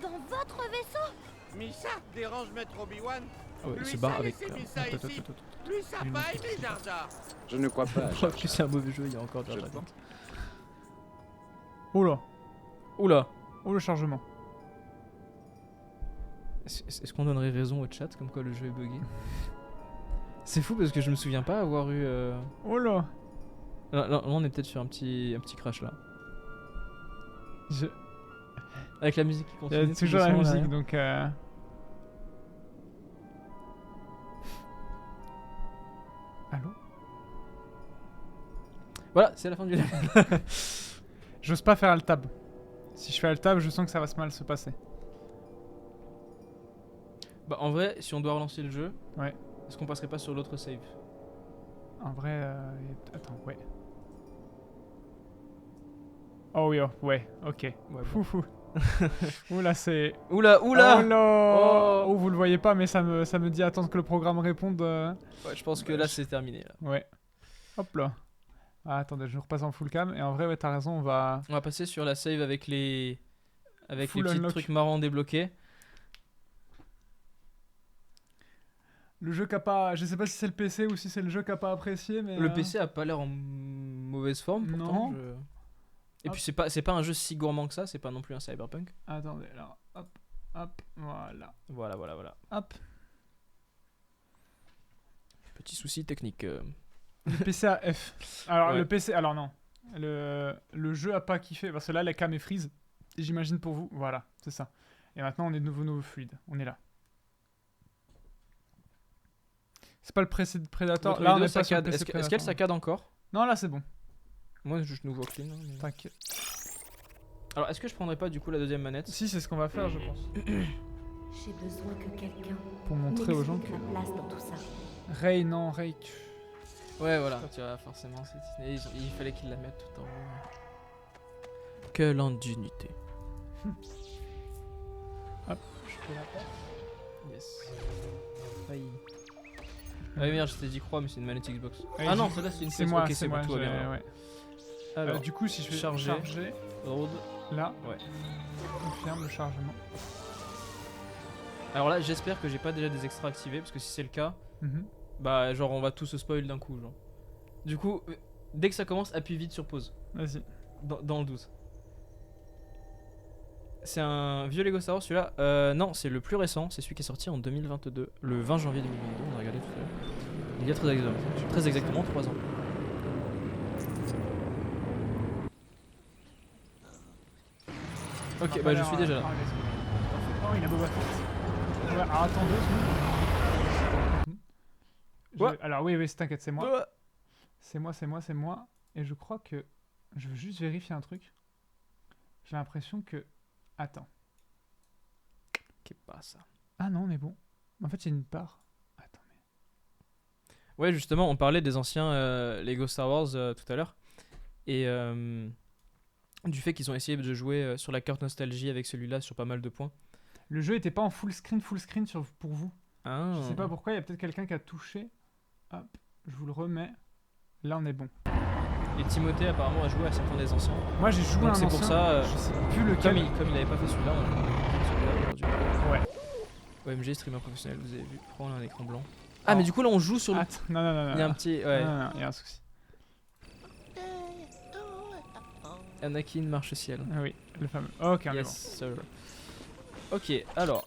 Dans votre vaisseau? Missa dérange maître Obi-Wan. Ah ouais, il Lui, se barre ça avec. laissait Missa ici. Plus sympa et les Jar Jar. Je ne crois pas. Je crois que c'est un mauvais jeu, il y a encore Jar Je Jar. pense. Oula. Oula. Oh le chargement. Est-ce qu'on donnerait raison au chat comme quoi le jeu est bugué? C'est fou parce que je me souviens pas avoir eu. Oh là. Là, on est peut-être sur un petit crash là. Je... Avec la musique qui Il y continue. a toujours la doucement, là. musique donc Allô? Voilà, c'est la fin du level. J'ose pas faire alt tab. Si je fais alt tab, je sens que ça va se mal se passer. Bah en vrai, si on doit relancer le jeu, Ouais. est-ce qu'on passerait pas sur l'autre save? En vrai, attends, ouais. Oh oui, ouais, ok. Ouais, bon. Foufou. Oula, c'est... Oula. Oh là Oh. Oh, vous le voyez pas, mais ça me dit attendre que le programme réponde. Ouais, je pense que là c'est terminé. Là. Ouais. Hop là. Ah, attendez, je repasse en full cam. Et en vrai, ouais, t'as raison, on va passer sur la save avec les Full petits unlock. trucs marrants débloqués. Le jeu qu'a pas... Je sais pas si c'est le PC ou si c'est le jeu qu'a pas apprécié, mais... Le PC a pas l'air en mauvaise forme pourtant. Non. Et puis c'est pas un jeu si gourmand que ça, c'est pas non plus un Cyberpunk. Attendez, alors, hop, voilà. Voilà. Hop. Petit souci technique. Le PC a F. Alors, Ouais. le PC... Alors, non. Le jeu a pas kiffé, parce que là, la cam est freeze. J'imagine pour vous. Voilà, c'est ça. Et maintenant, on est de nouveau fluide. On est là. C'est pas le Predator. Votre Là, on vidéo est pas sur le saccade. PC Est-ce qu'elle Predator. saccade encore? Non, là, c'est bon. Moi, je nouveau clean. Hein, mais- T'inquiète. Alors, est-ce que je prendrais pas du coup la deuxième manette? Si, c'est ce qu'on va faire, je pense. J'ai besoin que quelqu'un Pour montrer aux gens que... m'explique ma place dans tout ça. Ray, non, Ray... Ouais, voilà. Tu vois, forcément, c'est Disney. Il fallait qu'ils la mettent tout en haut. Quelle indignité. Hop, je peux la faire. Yes. Aïe. Ah oui, merde, je t'ai dit croix, mais c'est une manette Xbox. Ouais, Ah non, j'ai- celle-là c'est une C'est PS. moi, Ok, c'est c'est moi. bon, tout va bien. j'ai- alors. ouais. Alors, Du coup, si je fais charger. charger, Road. là, Ouais. confirme le chargement. Alors là, j'espère que j'ai pas déjà des extras activés, parce que si c'est le cas, Mhm. bah genre on va tout se spoil d'un coup, genre. Du coup, dès que ça commence, appuie vite sur pause. Vas-y. Dans le doute. C'est un vieux Lego Star Wars celui-là. Non, c'est le plus récent, c'est celui qui est sorti en 2022, le 20 janvier 2022, on a regardé tout à l'heure. Il y a très exactement 3 ans. Ok, bah je suis déjà là. Oh, il a Boba Fett. Ouais, alors attends 2 secondes. Ouais. Alors oui, t'inquiète, c'est moi. Ouais. C'est moi. Et je crois que... Je veux juste vérifier un truc. J'ai l'impression que... Attends. Qu'est pas ça? Ah non, on est bon. En fait, il y a une part. Attends, mais... Ouais, justement, on parlait des anciens Lego Star Wars tout à l'heure. Et du fait qu'ils ont essayé de jouer sur la carte nostalgie avec celui-là sur pas mal de points. Le jeu était pas en full screen pour vous. Ah. Je sais pas pourquoi, il y a peut-être quelqu'un qui a touché. Hop, je vous le remets. Là, on est bon. Et Timothée apparemment a joué à certains des anciens. Moi, j'ai joué à Donc un c'est pour ancien, ça, je sais plus lequel. comme il avait pas fait celui-là, on a celui-là aujourd'hui. Ouais. OMG, streamer professionnel, vous avez vu. Pourquoi on a un écran blanc? Ah, mais du coup là on joue sur le... Attends, non. Il y a un petit... Ouais. Non, il y a un souci. Anakin marche-ciel. Ah oui, le fameux. Ok, on est Yes, sir. Ok, alors...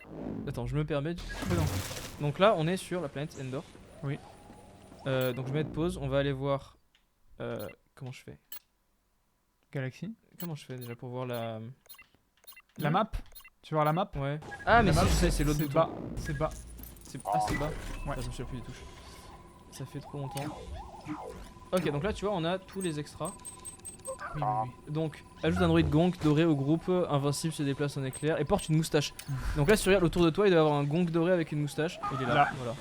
Attends, je me permets... bon. Non. Donc là, on est sur la planète Endor. Oui. Donc je vais mettre pause, on va aller voir... comment je fais? Galaxy. Comment je fais déjà pour voir la... La map. Tu veux voir la map? Ouais. Ah, mais La si, map, je sais, c'est l'autre C'est bouton. bas. C'est bas. Ah, c'est bas? Ouais. Ah, je me souviens plus des touches. Ça fait trop longtemps. Ok, donc là, tu vois, on a tous les extras. Oui. Donc, ajoute un droïde gonk doré au groupe, invincible se déplace en éclair et porte une moustache. Donc là, si tu regardes autour de toi, il doit y avoir un gonk doré avec une moustache. Il est là. Voilà.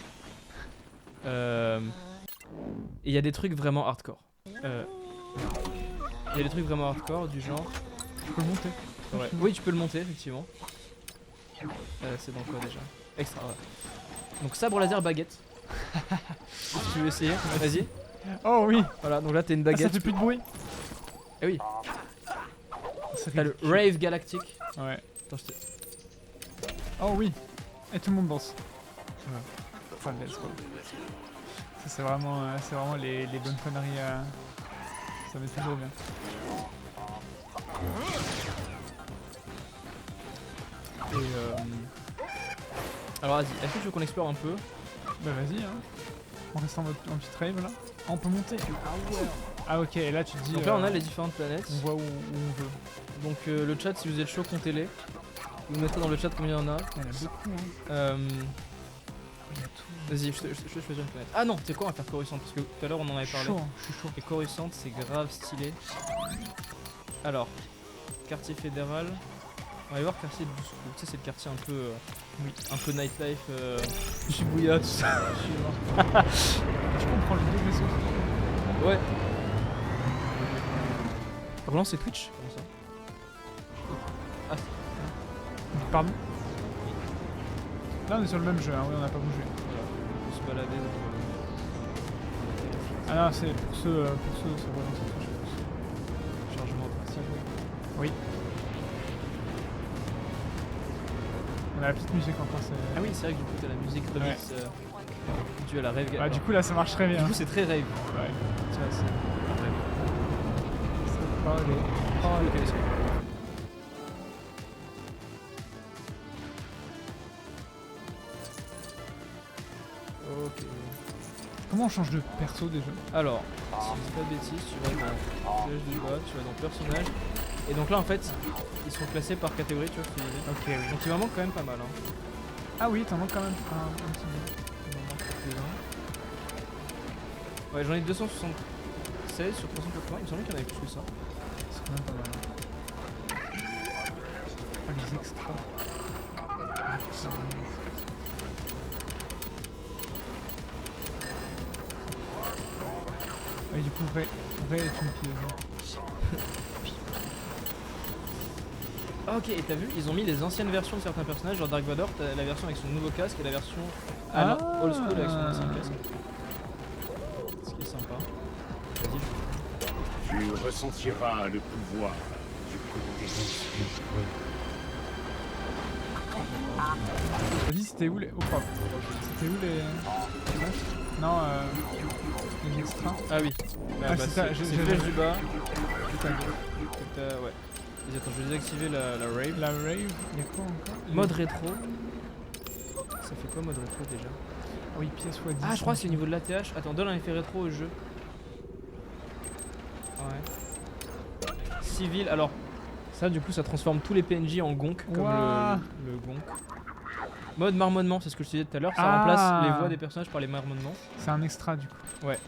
Et il y a des trucs vraiment hardcore. Il y a des trucs vraiment hardcore du genre. Tu peux le monter. Ouais. Oui, tu peux le monter, effectivement. C'est dans quoi déjà? Extra, ouais. Donc, sabre laser baguette. Si tu veux essayer, vas-y. Oh oui. Voilà, donc là, t'as une Ah, baguette. ça fait plus de bruit. Eh oui. C'est T'as le ridicule. Rave Galactique. Ouais. Attends, je te... Oh oui. Et tout le monde danse. Ouais. Enfin, let's go. Ça, c'est vraiment les bonnes conneries. Ça met toujours bien. Et alors vas-y, est-ce que tu veux qu'on explore un peu? Bah vas-y, hein. On reste en petite rave là. Ah, on peut monter. Ah ok, et là tu te dis... Donc là on a les différentes planètes. On voit où on veut. Donc le chat, si vous êtes chaud, comptez-les. Vous mettrez dans le chat combien il y en a. Il y en a beaucoup, hein. Vas-y, je te choisis une planète. Ah non, c'est quoi, on va faire Coruscant parce que tout à l'heure on en avait parlé. Chaud, je suis chaud. Et Coruscant, c'est grave stylé. Alors, quartier fédéral. On va aller voir quartier Busco. Tu sais, c'est le quartier un peu, un peu nightlife. Shibuya, tout ça. Tu comprends le deux vaisseaux. Ouais. Relancer Twitch. Comment ça? Ah. Pardon. Là on est sur le même jeu, hein. Oui, on n'a pas bougé. Voilà. On peut se balader dans Ah non, c'est pour ceux, ça relance Twitch. chargement partiel. Oui. On a la petite musique encore, c'est... Ah oui, c'est vrai que du coup t'as la musique remix due à la rave. Bah du coup là ça marche très bien. Du coup c'est très rave. Ouais. Tu vois, c'est rave. Ok. Comment on change de perso déjà? Alors, si je dis pas de bêtises, tu vas dans personnage de bas, tu vas dans personnage. Et donc là en fait, ils sont classés par catégorie, tu vois, je te disais. Ok, oui. Donc il m'en manque quand même pas mal. Hein. Ah oui, t'en manques quand même un petit peu. Il m'en manque quelques-uns. Ouais, j'en ai 276 sur 380, il me semblait qu'il y en avait plus que ça. C'est quand même pas mal. Ah, les extras. Ouais, du coup, Ray est une piège. Ok, et t'as vu, ils ont mis les anciennes versions de certains personnages, genre Dark Vador, t'as la version avec son nouveau casque et la version old school avec son ancien casque. Ce qui est sympa. Vas-y. Tu ressentiras le pouvoir du côté Vas-y, c'était où les... Oh, pardon. C'était où les... Non, les extras. Ah oui. Ah, c'est ça, c'est j'ai flèche du bas. Putain, Ouais. Vas-y, attends, je vais désactiver la rave. la rave, il y a quoi encore? Mode rétro. Ça fait quoi mode rétro déjà? Ah oui, pièce x 10. Ah, je crois que c'est au niveau de l'ATH. Attends, donne un effet rétro au jeu. Ouais. Civil, alors. Ça, du coup, ça transforme tous les PNJ en gonk, comme le gonk. Mode marmonnement, c'est ce que je te disais tout à l'heure. Ça remplace les voix des personnages par les marmonnements. C'est un extra du coup. Ouais.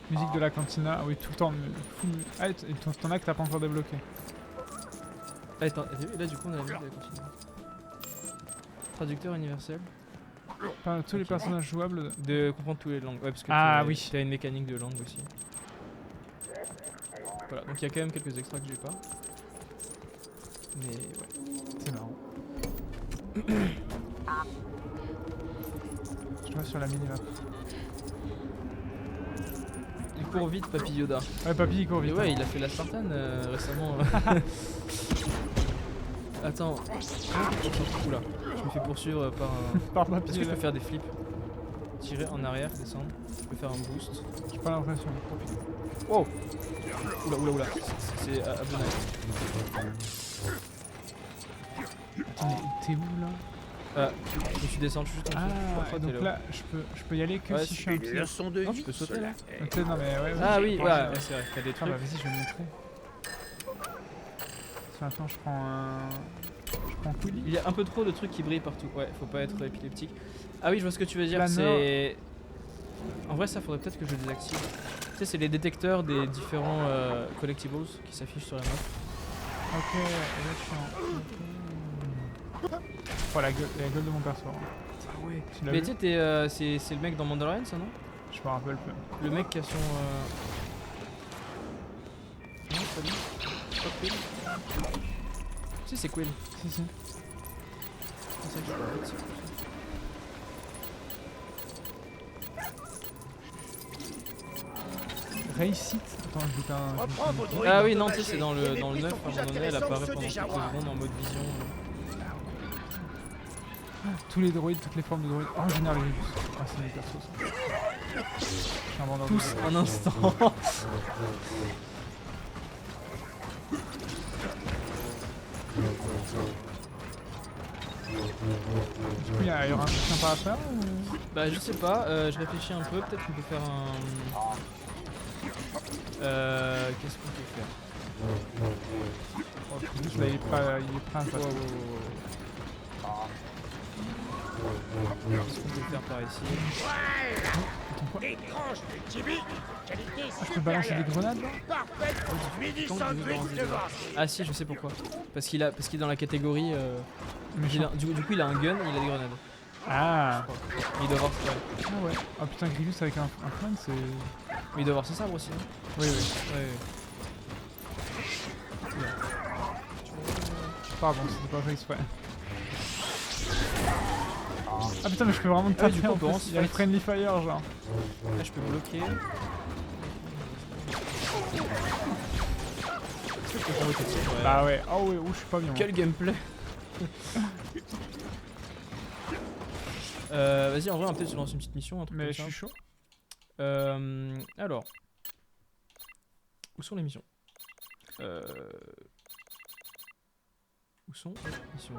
Musique de la cantina, ah oui, tout le temps. Ah, et t'en as que t'as pas encore débloqué. Ah, attends, là, du coup, on a la musique de la cantina. Traducteur universel. Enfin, tous les personnages jouables. De comprendre toutes les langues. Ouais, parce que t'as une mécanique de langue aussi. Voilà, donc il y a quand même quelques extras que j'ai pas. Mais ouais. C'est marrant. Je vois sur la minimap. Il court vite, Papy Yoda. Ouais, Papy il court vite. Et ouais, il a fait la Spartan récemment. Attends. Oula, je me fais poursuivre par un. Par Papy. Est-ce que je peux faire des flips? Tirer en arrière, descendre. Je peux faire un boost. J'ai pas l'impression. Wow! Oula. C'est abonné. Attends, t'es où là? Je suis descendu juste en dessous. Ah, donc là, je peux y aller que si je suis un pied. Non, tu peux sauter là. Ok, non mais ouais. Ah oui, ouais, c'est vrai, t'as des Ah trucs. bah vas-y, je vais me montrer. Attends, je prends un... Quill. Il y a un peu trop de trucs qui brillent partout. Ouais, faut pas être épileptique. Ah oui, je vois ce que tu veux dire. Planeur. C'est. En vrai, ça faudrait peut-être que je le désactive. Tu sais, c'est les détecteurs des différents collectibles qui s'affichent sur la map. Ok, et là je suis en... Oh la gueule de mon perso. Ah ouais. Tu l'as Mais vu? tu sais, c'est le mec dans Mandalorian, ça non? Je me rappelle plus. Le mec qui a son. Non, c'est pas lui. C'est pas Quill. Si, c'est Quill. Si. C'est ça que je vois. Réussite. Attends, je vais un... Ah oui, non, tu sais, c'est dans le 9, à un moment donné, elle apparaît pendant quelques secondes en mode vision. Tous les droïdes, toutes les formes de droïdes. Oh, génial, les bus. Ah, c'est mes persos ça. Je suis un vendeur de Tous droïdes. un instant. Du coup, il y aura un truc sympa à faire ou... Bah, je sais pas, je réfléchis un peu. Peut-être qu'on peut faire un. Qu'est-ce qu'on peut faire? Oh, là, il est prêt à faire. Est-ce qu'on peut le faire par ici? Des tranches de tibi de qualité Je peux balancer des grenades là? parfaite pour midi Tant que je sandwich balance des de grenades. vache. Ah si, je sais pourquoi. Parce qu'il est dans la catégorie... Méchant. du coup, il a un gun et il a des grenades. Ah. Je crois. Il doit avoir... Ouais. Ah ouais. Ah putain, Grievous avec un flingue, c'est... Mais il doit avoir ses sabres aussi. Hein. Oui, oui. Ouais, ouais. Pardon, c'était pas fait exprès. Ah putain, mais je peux vraiment te Ah oui, taper du coup, en on peut plus. en se Il y a le fight. friendly fire, genre. Là, je peux bloquer. Est-ce que je peux prendre le côté? Ouais. Bah ouais. Oh ouais, je suis pas bien. Quel gameplay. Vas-y, en vrai, on va peut-être se lancer une petite mission, un truc Mais comme je ça. suis chaud. Alors, où sont les missions? Où sont les missions?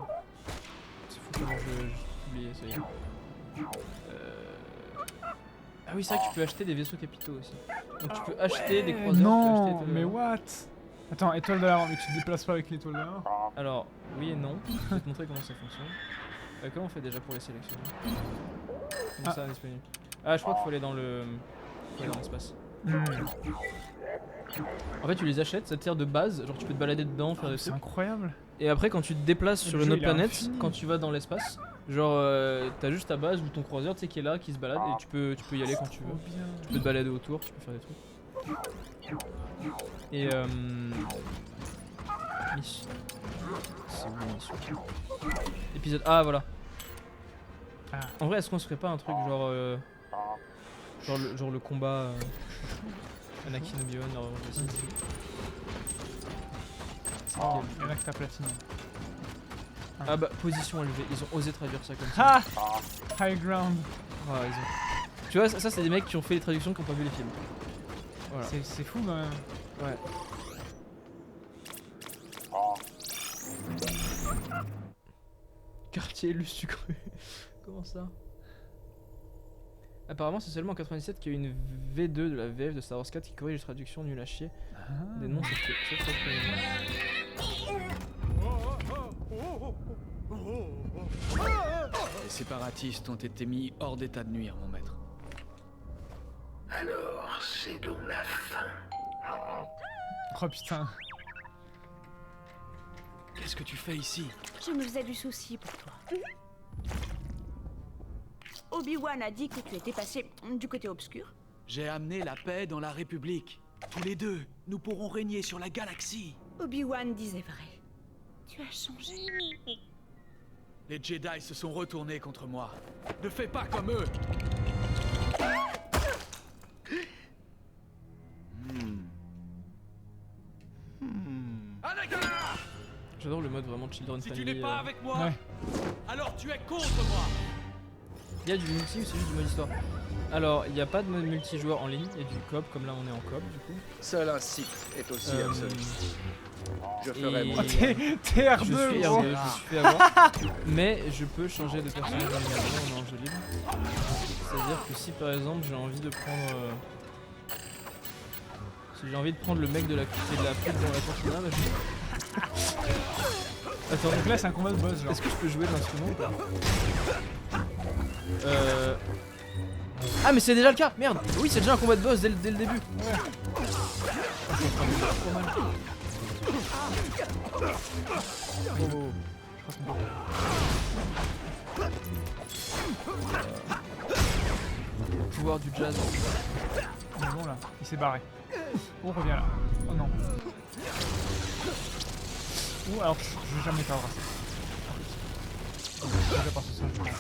C'est fou comment j'ai oublié, ça y est. Ah oui, c'est vrai que tu peux acheter des vaisseaux capitaux aussi. Donc tu peux acheter des croiseurs. Non, tu peux acheter mais what? Attends, étoile de la mais tu te déplaces pas avec l'étoile de la Alors, oui et non. Je vais te montrer comment ça fonctionne. Comment on fait déjà pour les sélectionner? Comment ça, disponible? Ah, je crois qu'il faut aller dans le... faut aller dans l'espace. En fait, tu les achètes, ça te sert de base, genre tu peux te balader dedans, faire des trucs. C'est incroyable. Et après, quand tu te déplaces sur Le une jeu, autre il est planète, infini. quand tu vas dans l'espace, genre t'as juste ta base ou ton croiseur, tu sais, qui est là, qui se balade, et tu peux y aller quand tu veux. Trop bien. Tu peux te balader autour, tu peux faire des trucs. Et mission. C'est où la mission? Épisode. Ah, voilà. Ah. En vrai, est-ce qu'on se ferait pas un truc genre. Genre le combat. Anakin Obi-Wan, alors je vais essayer de- Oh, il y en a que t'as platine. Ah bah, position élevée, ils ont osé traduire ça comme ça. Ah, high ground. Ah, ils ont... Tu vois, ça c'est des mecs qui ont fait les traductions qui ont pas vu les films. Voilà. C'est fou quand même. Ouais. Quartier Lustu cru. Comment ça? Apparemment, c'est seulement en 97 qu'il y a eu une V2 de la VF de Star Wars 4 qui corrige les traductions nulles à chier. Des noms, c'est très Les séparatistes ont été mis hors d'état de nuire, mon maître. Alors, c'est donc la fin. Oh putain. Qu'est-ce que tu fais ici? Je me faisais du souci pour toi. Obi-Wan a dit que tu étais passé du côté obscur. J'ai amené la paix dans la République. Tous les deux, nous pourrons régner sur la galaxie. Obi-Wan disait vrai. Tu as changé. Les Jedi se sont retournés contre moi. Ne fais pas comme eux. J'adore le mode vraiment Children Si Family. tu n'es pas avec moi, Ouais. alors tu es contre moi. Il y a du multi ou c'est juste du mode histoire? Alors, il n'y a pas de mode multijoueur en ligne, il y a du coop, comme là on est en coop du coup. Seul un Sith est aussi absolu. Je ferai et- mon Oh, t'es R2, Je suis gros. R2, je me suis fait avoir. Mais je peux changer de personnage dans le magasin, on est en jeu libre. C'est-à-dire que si par exemple j'ai envie de prendre... si j'ai envie de prendre le mec de la qui fait de la pute dans la porte là, bah je... Attends, Donc là c'est un combat de boss genre. est-ce que je peux jouer de l'instrument ou pas? Ah mais c'est déjà le cas, merde. Oui, c'est déjà un combat de boss dès le début. Pouvoir du jazz. On est bon là, il s'est barré. On revient là. Oh non. Ou alors je vais jamais perdre ça. Déjà parce que ça je comprends.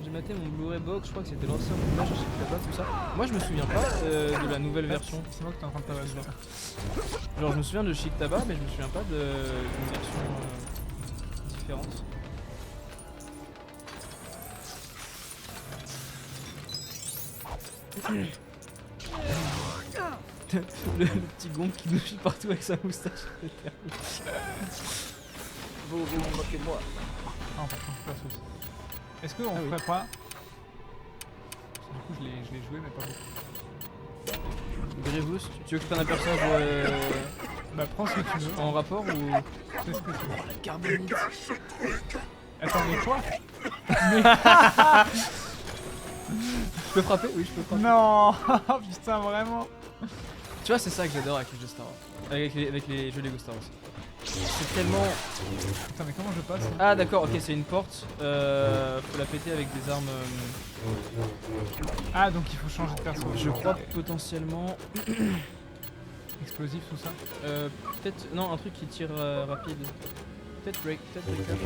J'ai maté mon Blu-ray box, je crois que c'était l'ancien doublage, je sais pas tout ça. Moi je me souviens pas de la nouvelle version. C'est moi que t'es en train de tabasser là. Genre je me souviens de Chic Tabac, mais je me souviens pas d'une version différente. le petit gonfle qui nous chie partout avec sa moustache. Vous vous moquez de moi. Ah, par contre, pas souci. Est-ce qu'on oui. ferait pas. Du coup, je l'ai joué, mais pas beaucoup. Grievous, tu veux que je prenne un personnage Bah, prends ce que tu veux. en rapport ou. Fais ce que tu veux. Carbonite. Attends, mais quoi? Je peux frapper? Oui, je peux frapper. Non. Putain, vraiment. Tu vois, c'est ça que j'adore avec les jeux Star Wars. Avec les jeux Lego Star Wars. C'est tellement... Putain, mais comment je passe? Ah d'accord, ok, c'est une porte. Faut la péter avec des armes... Ah, donc il faut changer de perso. Je crois potentiellement... Explosif, tout ça? Peut-être... Non, un truc qui tire rapide. Peut-être break, peut-être breaker.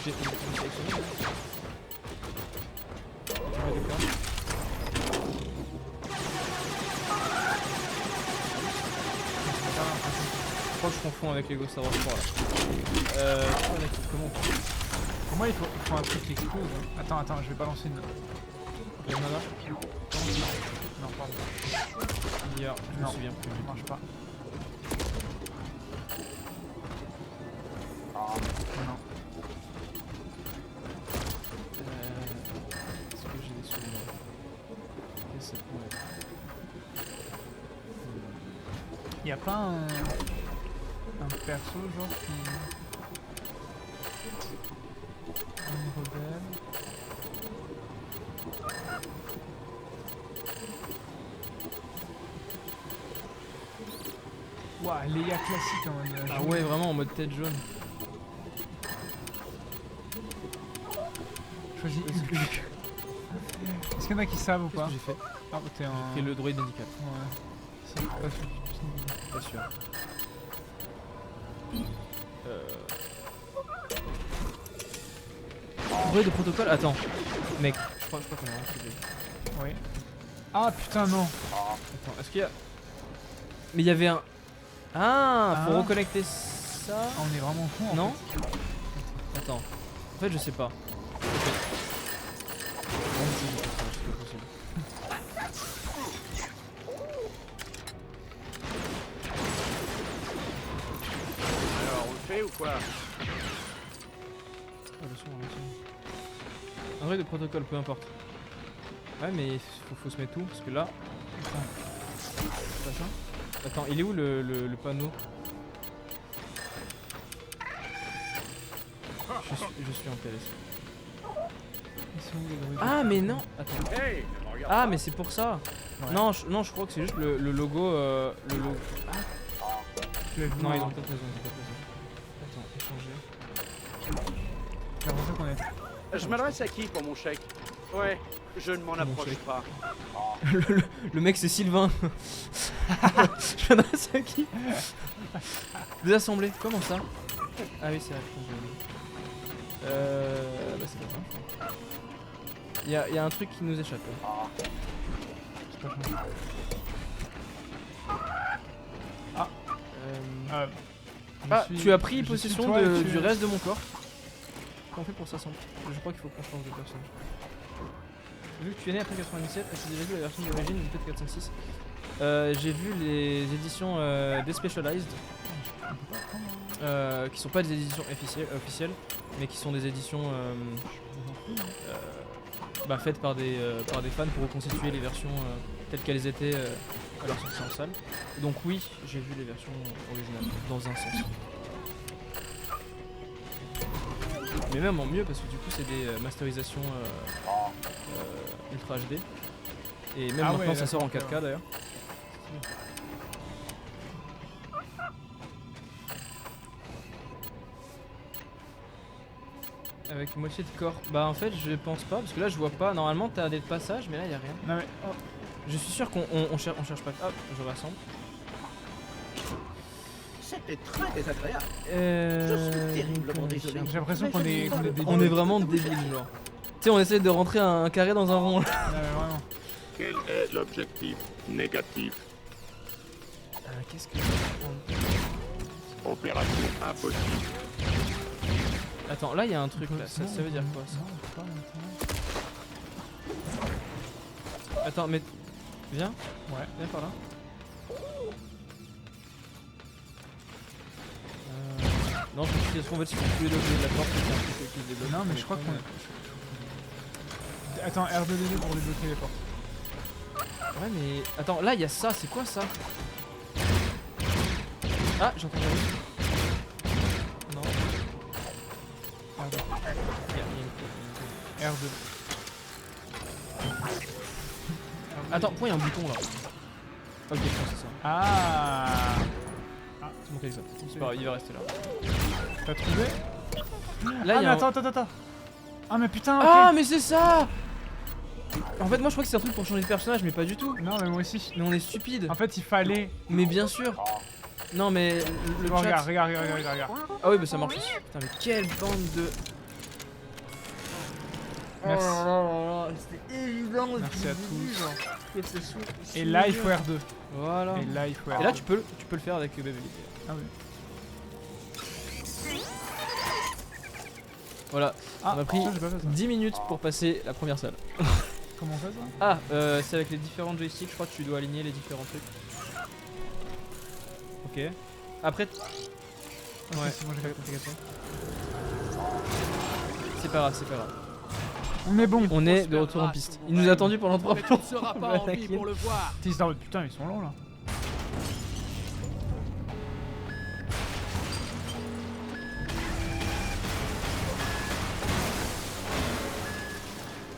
J'ai sélectionné. Je crois que je confonds avec Lego Star Wars 3 là. Comment? Pour moi, il faut un truc qui explose. Hein. Attends, je vais balancer une. Nana? Non, pardon. Je me souviens plus. Ça marche pas. Non. Est-ce que j'ai des souvenirs? Qu'est-ce que ça pourrait être? Y'a pas un perso genre qui... Un rebelle... Ouah, Léa classique en mode... Ah ouais, vraiment en mode tête jaune. Choisis Hulk. Est-ce qu'il y en a qui savent ou pas? Qu'est-ce que j'ai fait? Ah, t'es un... J'ai le droïde handicap. Ouais. C'est pas sûr. Pas sûr. Droïde de protocole? Attends. Mec, je crois qu'on a retrouvé. Oui. Ah putain, non. Attends, est-ce qu'il y a... Mais il y avait un... Ah, faut reconnecter ça. Ah, on est vraiment con en non fait. Attends. En fait, je sais pas. Alors, on le fait ou quoi? Un vrai de protocole, peu importe. Ouais, mais faut se mettre tout, parce que là... Attends, il est où le panneau? Je suis en PLS. Ah mais non. Attends. Hey, ah mais c'est pour ça. Ouais. Non, je crois que c'est juste le logo. Le logo. Ah. Non, ils ont peut-être raison. Attends, échanger. J'ai l'impression qu'on est... Je m'adresse à qui pour mon chèque? Ouais, je ne m'en approche pas. Le mec c'est Sylvain. Je m'adresse à qui? Désassemblé. Comment ça? Ah oui c'est vrai. Bah c'est pas grave. Il y a un truc qui nous échappe. Ah, tu as pris possession du reste de mon corps. Comment on fait pour ça sans... Je crois qu'il faut qu'on change de personnage. Vu que tu es né après 97, as-tu déjà vu la version d'origine du peut-être 456? J'ai vu les éditions Despecialized. Qui sont pas des éditions officielles, mais qui sont des éditions faites par des fans pour reconstituer les versions telles qu'elles étaient à leur sortie en salle. Donc oui, j'ai vu les versions originales, dans un sens. Mais même en mieux, parce que du coup c'est des masterisations Ultra HD. Et même maintenant ça sort en 4K d'ailleurs. Avec moitié de corps. Bah en fait je pense pas parce que là je vois pas. Normalement t'as des passages mais là y a rien. Non mais oh. Je suis sûr qu'on cherche pas. Hop, je rassemble. C'était très désagréable. Je suis terriblement désolé. J'ai l'impression qu'on est débiles. On est vraiment débiles genre. Tu sais on essaie de rentrer un carré dans un rond. Vraiment. Quel est l'objectif négatif? Qu'est-ce que... Opération impossible. Attends, là il y a un truc là, ça veut dire quoi ça? Attends, mais... Viens. Ouais. Viens par là. Non, je me suis dit, est-ce qu'on va dessus tous les deux de la porte qui se débloque? Non, mais je crois qu'on... Attends, R2D2 pour débloquer les portes. Ouais, mais... Attends, là il y a ça, c'est quoi ça? Ah, j'entends rien. Non. Ah R2. R2. Attends, pourquoi il y a un bouton là? Ok, je pense que c'est ça. Ah. C'est mon téléphone. C'est pas grave, il va rester là. T'as trouvé? Là, il y a attends. Ah mais putain, ok. Ah mais c'est ça. En fait moi je crois que c'est un truc pour changer de personnage mais pas du tout. Non mais moi aussi. Mais on est stupide. En fait il fallait... Mais bien sûr. Non mais le chat... Regarde. Ah oui bah ça marche aussi. Putain mais quelle bande de... Merci. C'était évident. Merci à tous. Et là il faut R2. Voilà. Et là il faut R2. Et là tu peux le faire avec Baby. Ah oui. Voilà, on a pris putain, j'ai pas fait ça. 10 minutes pour passer la première salle. Comment on fait ça? Ah, c'est avec les différents joysticks, je crois que tu dois aligner les différents trucs. Ok. Après... Ouais, c'est bon, j'ai capté. C'est pas grave. On est bon. On est de retour en piste. Il nous a attendu pendant 3 jours. Tu ne seras pas en vie pour le voir. Putain, ils sont longs là.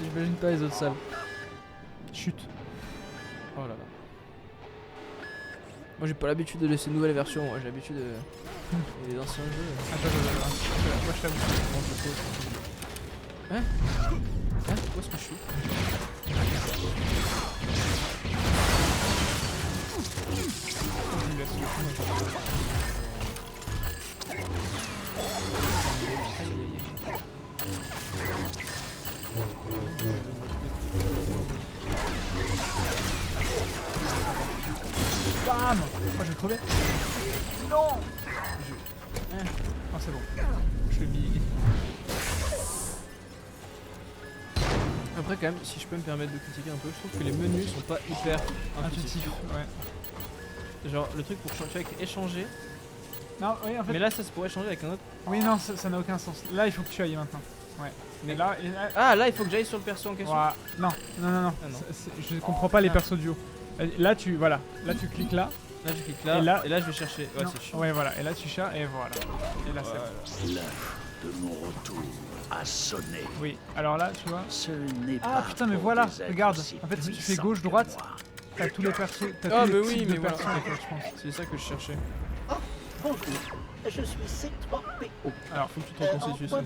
J'imagine pas les autres salles. Chut. Oh là là. Moi j'ai pas l'habitude de laisser une nouvelle version, moi j'ai l'habitude de... des anciens jeux. Attends. Moi je t'avoue. Hein? Où est-ce que je suis? Bam! Oh, j'ai crevé. Non! Oh, c'est bon. Je l'ai mis. Après quand même, si je peux me permettre de critiquer un peu, je trouve que les menus sont pas hyper intuitifs. Ouais. Genre le truc pour changer avec échanger. Non, oui, en fait. Mais là ça se pourrait changer avec un autre. Oui, non, ça n'a aucun sens. Là, il faut que tu ailles maintenant. Ouais. Mais là, ah, là il faut que j'aille sur le perso en question. Ouais. Non. Ah, non. Je comprends pas les persos duo. Là, tu cliques là. Là je clique là, et là je vais chercher. Ouais, c'est chiant. Ouais, voilà. Et là, tu cherches, et voilà. Et là, c'est bon. L'heure de mon retour a sonné. Oui, alors là, tu vois. Ce n'est Ah pas putain, mais pour voilà, des êtres regarde. aussi En fait, si tu fais puissants gauche-droite, que moi. t'as tous les persos. T'as Ah, tous mais les oui, types mais de voilà. persos, en fait, je pense. C'est ça que je cherchais. Bonjour, je suis C3PO. Alors, faut que tu te reconstitues ça.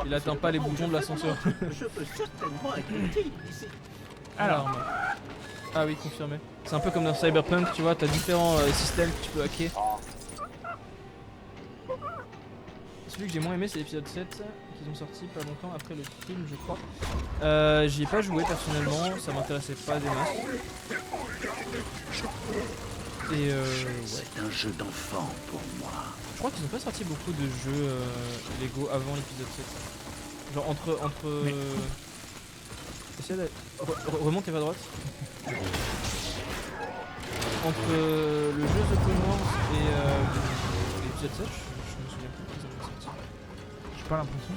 Il atteint pas les boutons de l'ascenseur. Je peux certainement être utile ici. Alors. Ah oui, confirmé. C'est un peu comme dans Cyberpunk, tu vois, t'as différents systèmes que tu peux hacker. Celui que j'ai moins aimé, c'est l'épisode 7, qu'ils ont sorti pas longtemps après le film, je crois. J'y ai pas joué personnellement, ça m'intéressait pas des masses. Et ouais. C'est un jeu d'enfant pour moi. Je crois qu'ils ont pas sorti beaucoup de jeux Lego avant l'épisode 7. Genre entre... Essaye de... remonte et va à droite. Entre le jeu The Clone Wars et l'épisode 7, je me souviens plus qu'ils avaient sorti. J'ai pas l'impression.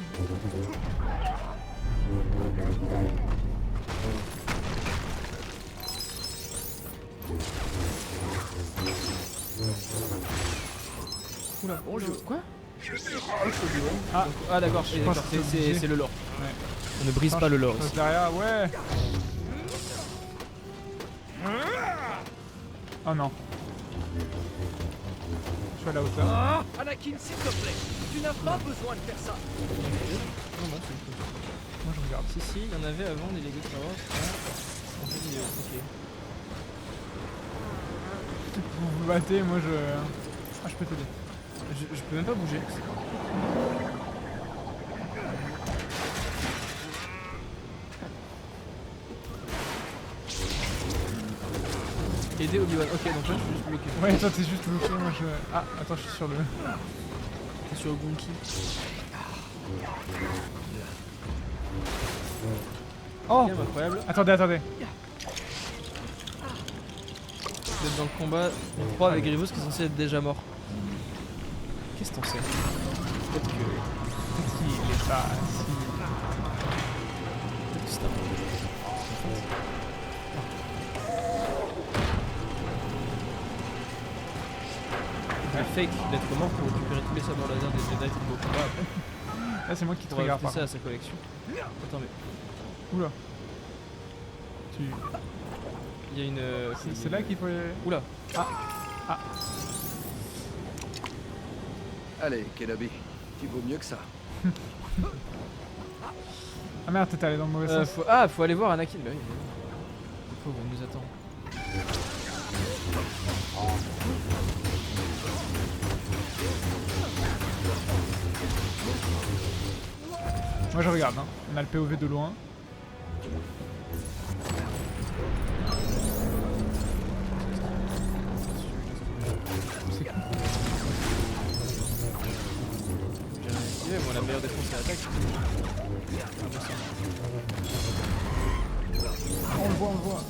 Oula, bonjour. Quoi? Ah d'accord, c'est le lore. Ouais. On ne brise pas le lore ici. Derrière, ouais. Oh non. Je suis à la hauteur. Anakin, s'il te plaît, tu n'as pas besoin de faire ça. Non, c'est une chose. Moi je regarde. Si, il y en avait avant des Lego Star Wars. En jeu vidéo, ok. Vous vous battez, moi je... Ah, je peux t'aider. Je peux même pas bouger. Aider Obi-Wan. Ok, donc là je suis juste bloqué. Ouais, toi t'es juste bloqué, moi je... Ah, attends, je suis sur le... T'es sur le Gunki. Oh okay, incroyable. Attendez. Vous êtes dans le combat 3 avec Grievous qui est censé être déjà mort. Qu'est-ce que t'en sais? Peut-être qu'il est pas si... Peut-être que c'est un peu... Un fake d'être mort pour récupérer tous les sabres laser des Jedi au combat après. Là, c'est moi qui te Pour regarde. ajouter ça à sa collection. Attends, mais. Oula. Il y a une. C'est là qu'il faut. Oula. Ah. Allez, Kenobi, tu vaux mieux que ça. Ah merde, t'es allé dans le mauvais sens. Faut aller voir Anakin. Bah oui. Le pauvre, il nous attend. Moi je regarde, hein. On a le POV de loin. C'est cool. J'ai moi la meilleure défense c'est l'attaque. On le voit.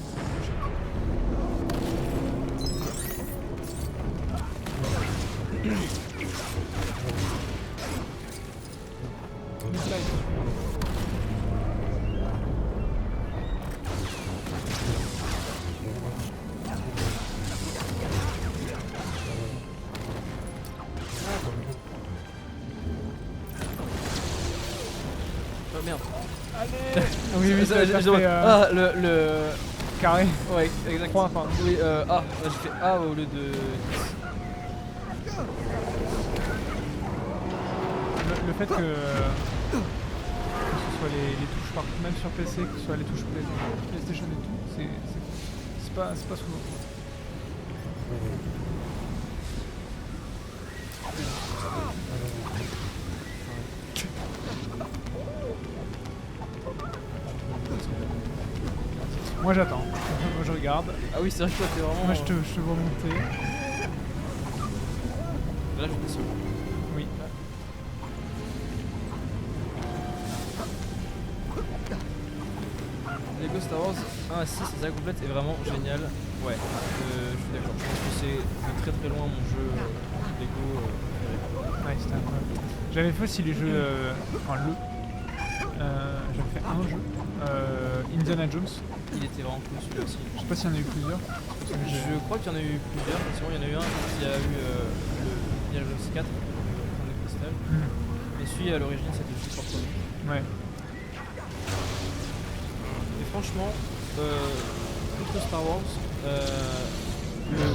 Oh merde. Allez. Oui, ça j'ai fait le carré. Ouais, exactement. Enfin, oui, j'ai fait A au lieu de... Le fait que ce soit les touches partout, même sur PC, que ce soit les touches PlayStation et tout, c'est pas souvent. Moi j'attends, moi je regarde. Ah oui, c'est vrai que toi t'es vraiment... Moi je te vois monter. Là je descends. Oui. Lego Star Wars 1 à 6, la saga complète est vraiment génial. Ouais, je suis d'accord. Je pense que c'est de très très loin mon jeu Lego préféré. Ouais, c'était incroyable. J'avais fait aussi les jeux... j'avais fait un jeu, Indiana Jones. Il était vraiment cool celui-là aussi. Je sais pas s'il y en a eu plusieurs. Je crois qu'il y en a eu plusieurs, effectivement il y en a eu un qui a eu le Indiana Jones 4, le cristal. Et celui à l'origine c'était juste pour premier. Ouais. Et franchement, outre Star Wars,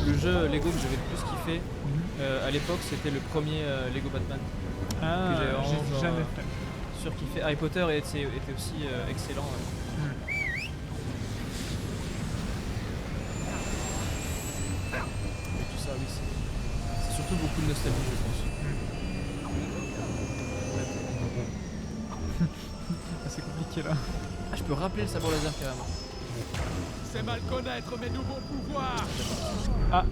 le jeu Lego que j'avais le plus kiffé à l'époque c'était le premier Lego Batman. Ah, que j'avais vraiment jamais fait. Surkiffé. Harry Potter était aussi excellent. Et tout ça, oui, c'est surtout beaucoup de nostalgie, je pense. C'est compliqué là. Ah, je peux rappeler le sabre laser carrément. C'est mal connaître mes nouveaux pouvoirs. Ah.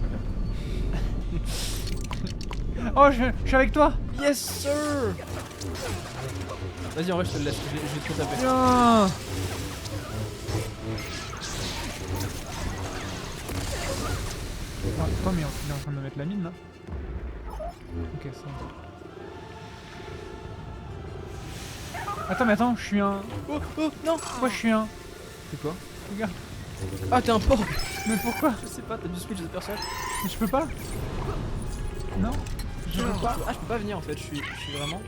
Oh, je suis avec toi. Yes sir. Vas-y, en vrai je te le laisse, je vais te taper. Non. Attends, mais il est en train de me mettre la mine là. Ok, ça. Attends, mais attends, je suis un... Oh, non. Pourquoi je suis un... C'est quoi? Regarde. Ah, t'es un porc. Mais pourquoi? Je sais pas, t'as du switch de personne. Mais je peux pas. Non, je peux pas. Ah, je peux pas venir en fait, je suis vraiment...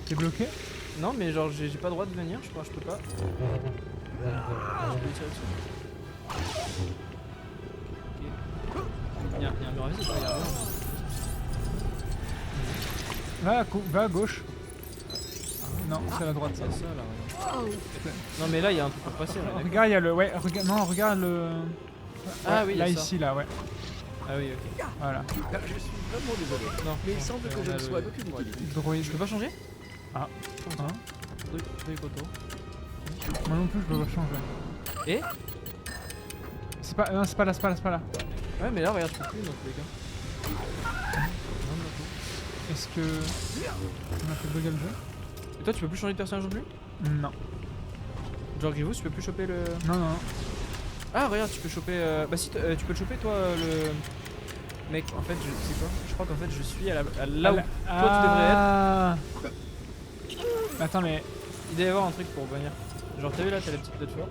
T'es bloqué? Non, mais genre j'ai pas le droit de venir, je crois, je peux pas. Je peux tirer dessus. Ok. Y'a un mur à vis, y'a rien. Va à gauche. Non, c'est à la droite. C'est ça là. Non, mais là y'a un truc pour passer. Là, regarde, y'a le. Ouais, non, regarde le. Ah oui, là, ici, là, ouais. Ah oui, ok. Voilà. Je suis vraiment désolé. Non, mais il semble que je ne sois d'aucune utilité. Droïde. Je peux pas changer? Ah. Hein? Truc auto. Moi non plus, je peux pas changer. Et? C'est pas. Non, c'est pas là, c'est pas là, c'est pas là. Ouais, mais là, regarde, je peux plus dans tous les cas. Est-ce que. On a fait bugger le jeu? Et toi, tu peux plus changer de personnage non plus? Non. Genre Grievous, tu peux plus choper le. Non, non. Ah, regarde, tu peux choper. Bah, si, tu peux le choper, toi, le. Mec, en fait, c'est quoi? Je crois qu'en fait, je suis à là où toi tu devrais être. Attends, mais. Il doit y avoir un truc pour venir. Genre, t'as vu là, t'as la petite plateforme.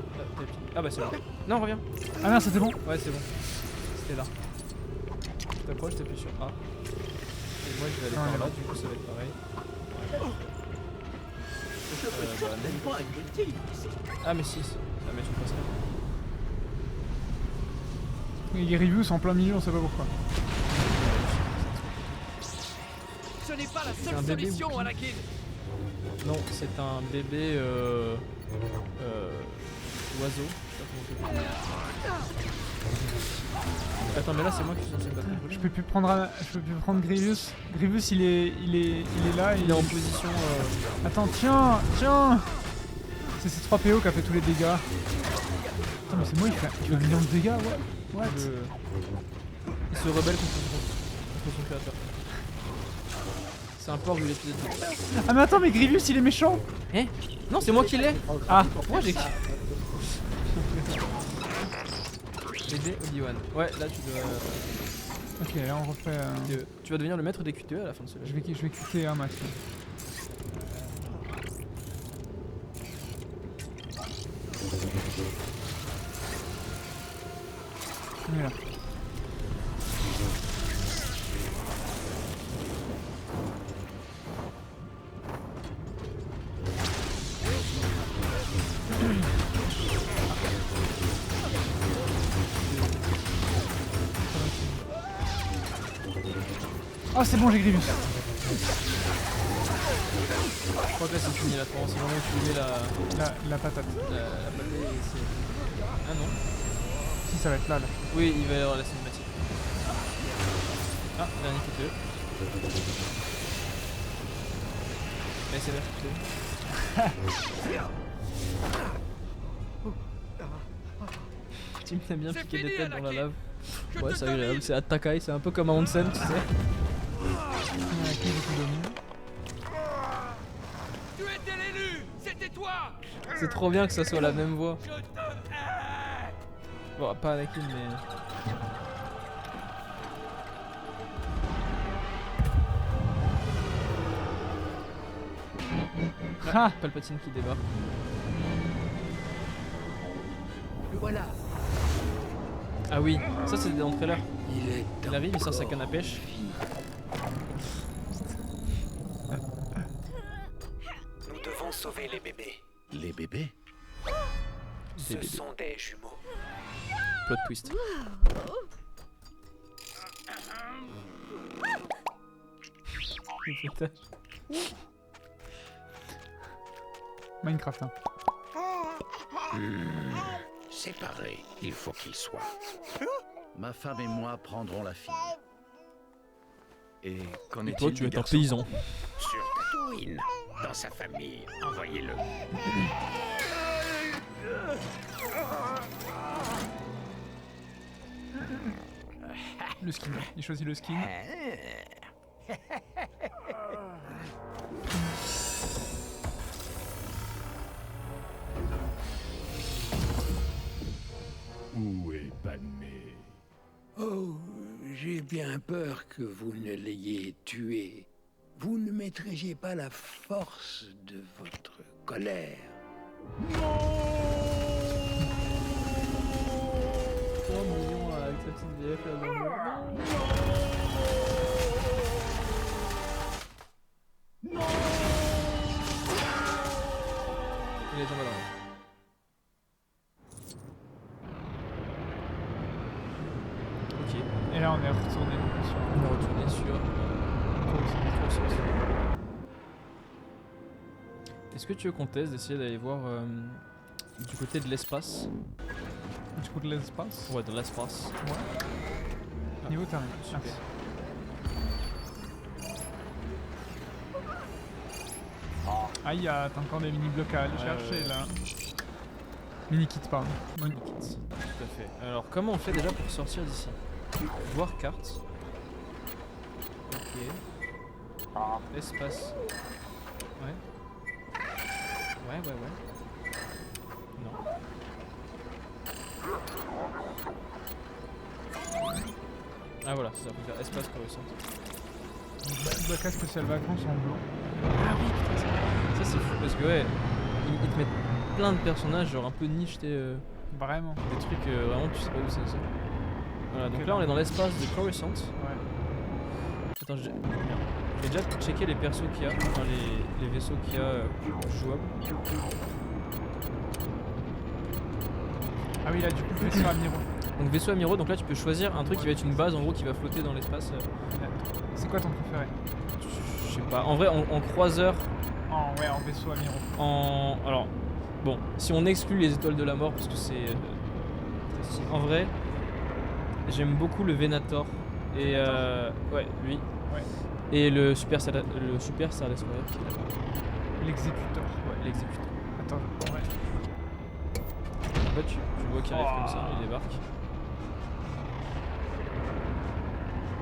Ah, bah, c'est bon. Non, reviens. Ah, non, c'était bon? Ouais, c'est bon. C'était là. Tu t'approches, t'appuies sur A. Et moi, je vais aller par là, du coup, ça va être pareil. Je peux certainement pas être utile ici. Ah mais si, ah mais tu passes là. Il y a Grievous en plein milieu, on sait pas pourquoi. Ce n'est pas la C'est un seule bébé solution, Wookie. Anakin. Non, c'est un bébé oiseau. Je sais pas comment on peut dire. Attends, mais là c'est moi qui suis censé me battre. Je peux plus prendre Grievous. Grievous il est là. Il est en position. Attends, tiens. C'est ces 3 PO qui a fait tous les dégâts. Attends, mais c'est moi, il fait 1 million de dégâts, what? Il se rebelle contre son créateur. C'est un porc de l'épisode 2. Ah mais attends, mais Grievous il est méchant. Eh? Non, c'est moi qui l'ai. Ah, moi j'ai. Bébé Obi-Wan. Ouais, là tu dois. Ok, là on refait. Tu vas devenir le maître des QTE à la fin de ce jeu. Je vais quitter un max. Voilà. Oh c'est bon, j'ai Grievous. Je crois que là c'est fini la tranche, c'est vraiment tu mets la patate. La patate c'est... Ah non. Si ça va être là. Oui, il va y avoir la cinématique. Ah, dernier QTE. Mais c'est bien QTE. Tu m'aimes bien piquer des têtes dans la lave. Ouais, c'est agréable, c'est Attakai, c'est un peu comme un onsen, tu sais. Tu étais l'élu, c'était toi. C'est trop bien que ça soit la même voix. Bon, pas Anakin, mais... Ah, Palpatine qui débarque. Voilà. Ah oui, ça c'est dans le trailer. Il arrive, il sort sa canne à pêche. Nous devons sauver les bébés. Les bébés? Ce sont des jumeaux. Plot twist. Minecraft, hein. Séparés, il faut qu'ils soient. Ma femme et moi prendrons la fille. Et qu'en est-il? Toi, tu es un paysan. Sur Tatooine, dans sa famille, envoyez-le. Le skin, il choisit le skin. Où est Padmé? Oh, j'ai bien peur que vous ne l'ayez tué. Vous ne maîtrisiez pas la force de votre colère. Oh mignon avec sa petite VF là. Non. Il est tombé là. Ok. Et là on est retourné sur... Est-ce que tu veux qu'on teste d'essayer d'aller voir du côté de l'espace? Du coup de l'espace? Ouais, de l'espace. Ouais. Ah, Niveau terminé. super. Merci. Aïe, t'as encore des mini-blocs à aller chercher là. Mini-kit, pardon. Mini-kit, tout à fait. Alors, comment on fait déjà pour sortir d'ici? Voir carte. Ok. Espace. Ouais. Ouais. Non. Ah voilà, c'est ça, on peut faire espace pour le centre. Bloc spécial vacances en blanc. Ah oui, putain, ça c'est fou parce que ouais, ils te mettent plein de personnages, genre un peu niche, vraiment. Des trucs vraiment tu sais pas où c'est ça. Voilà, donc Ok, là on est dans l'espace de Coruscant. Ouais. Attends, je J'ai déjà checké les persos qu'il y a, enfin les vaisseaux qu'il y a jouables. Ah oui, là du coup, vaisseau amiraux. Donc vaisseau amiraux, donc là tu peux choisir un truc qui va être une base en gros qui va flotter dans l'espace. C'est quoi ton préféré? Je sais pas, en vrai en croiseur. En vaisseau amiraux. Alors, bon, si on exclut les étoiles de la mort parce que c'est... en vrai, j'aime beaucoup le Venator. Et ouais, lui. Ouais. Et le Super Star Destroyer qui est là-bas. L'exécuteur. Ouais, l'exécuteur. Attends, ouais. En fait, tu vois qu'il arrive comme ça, il débarque.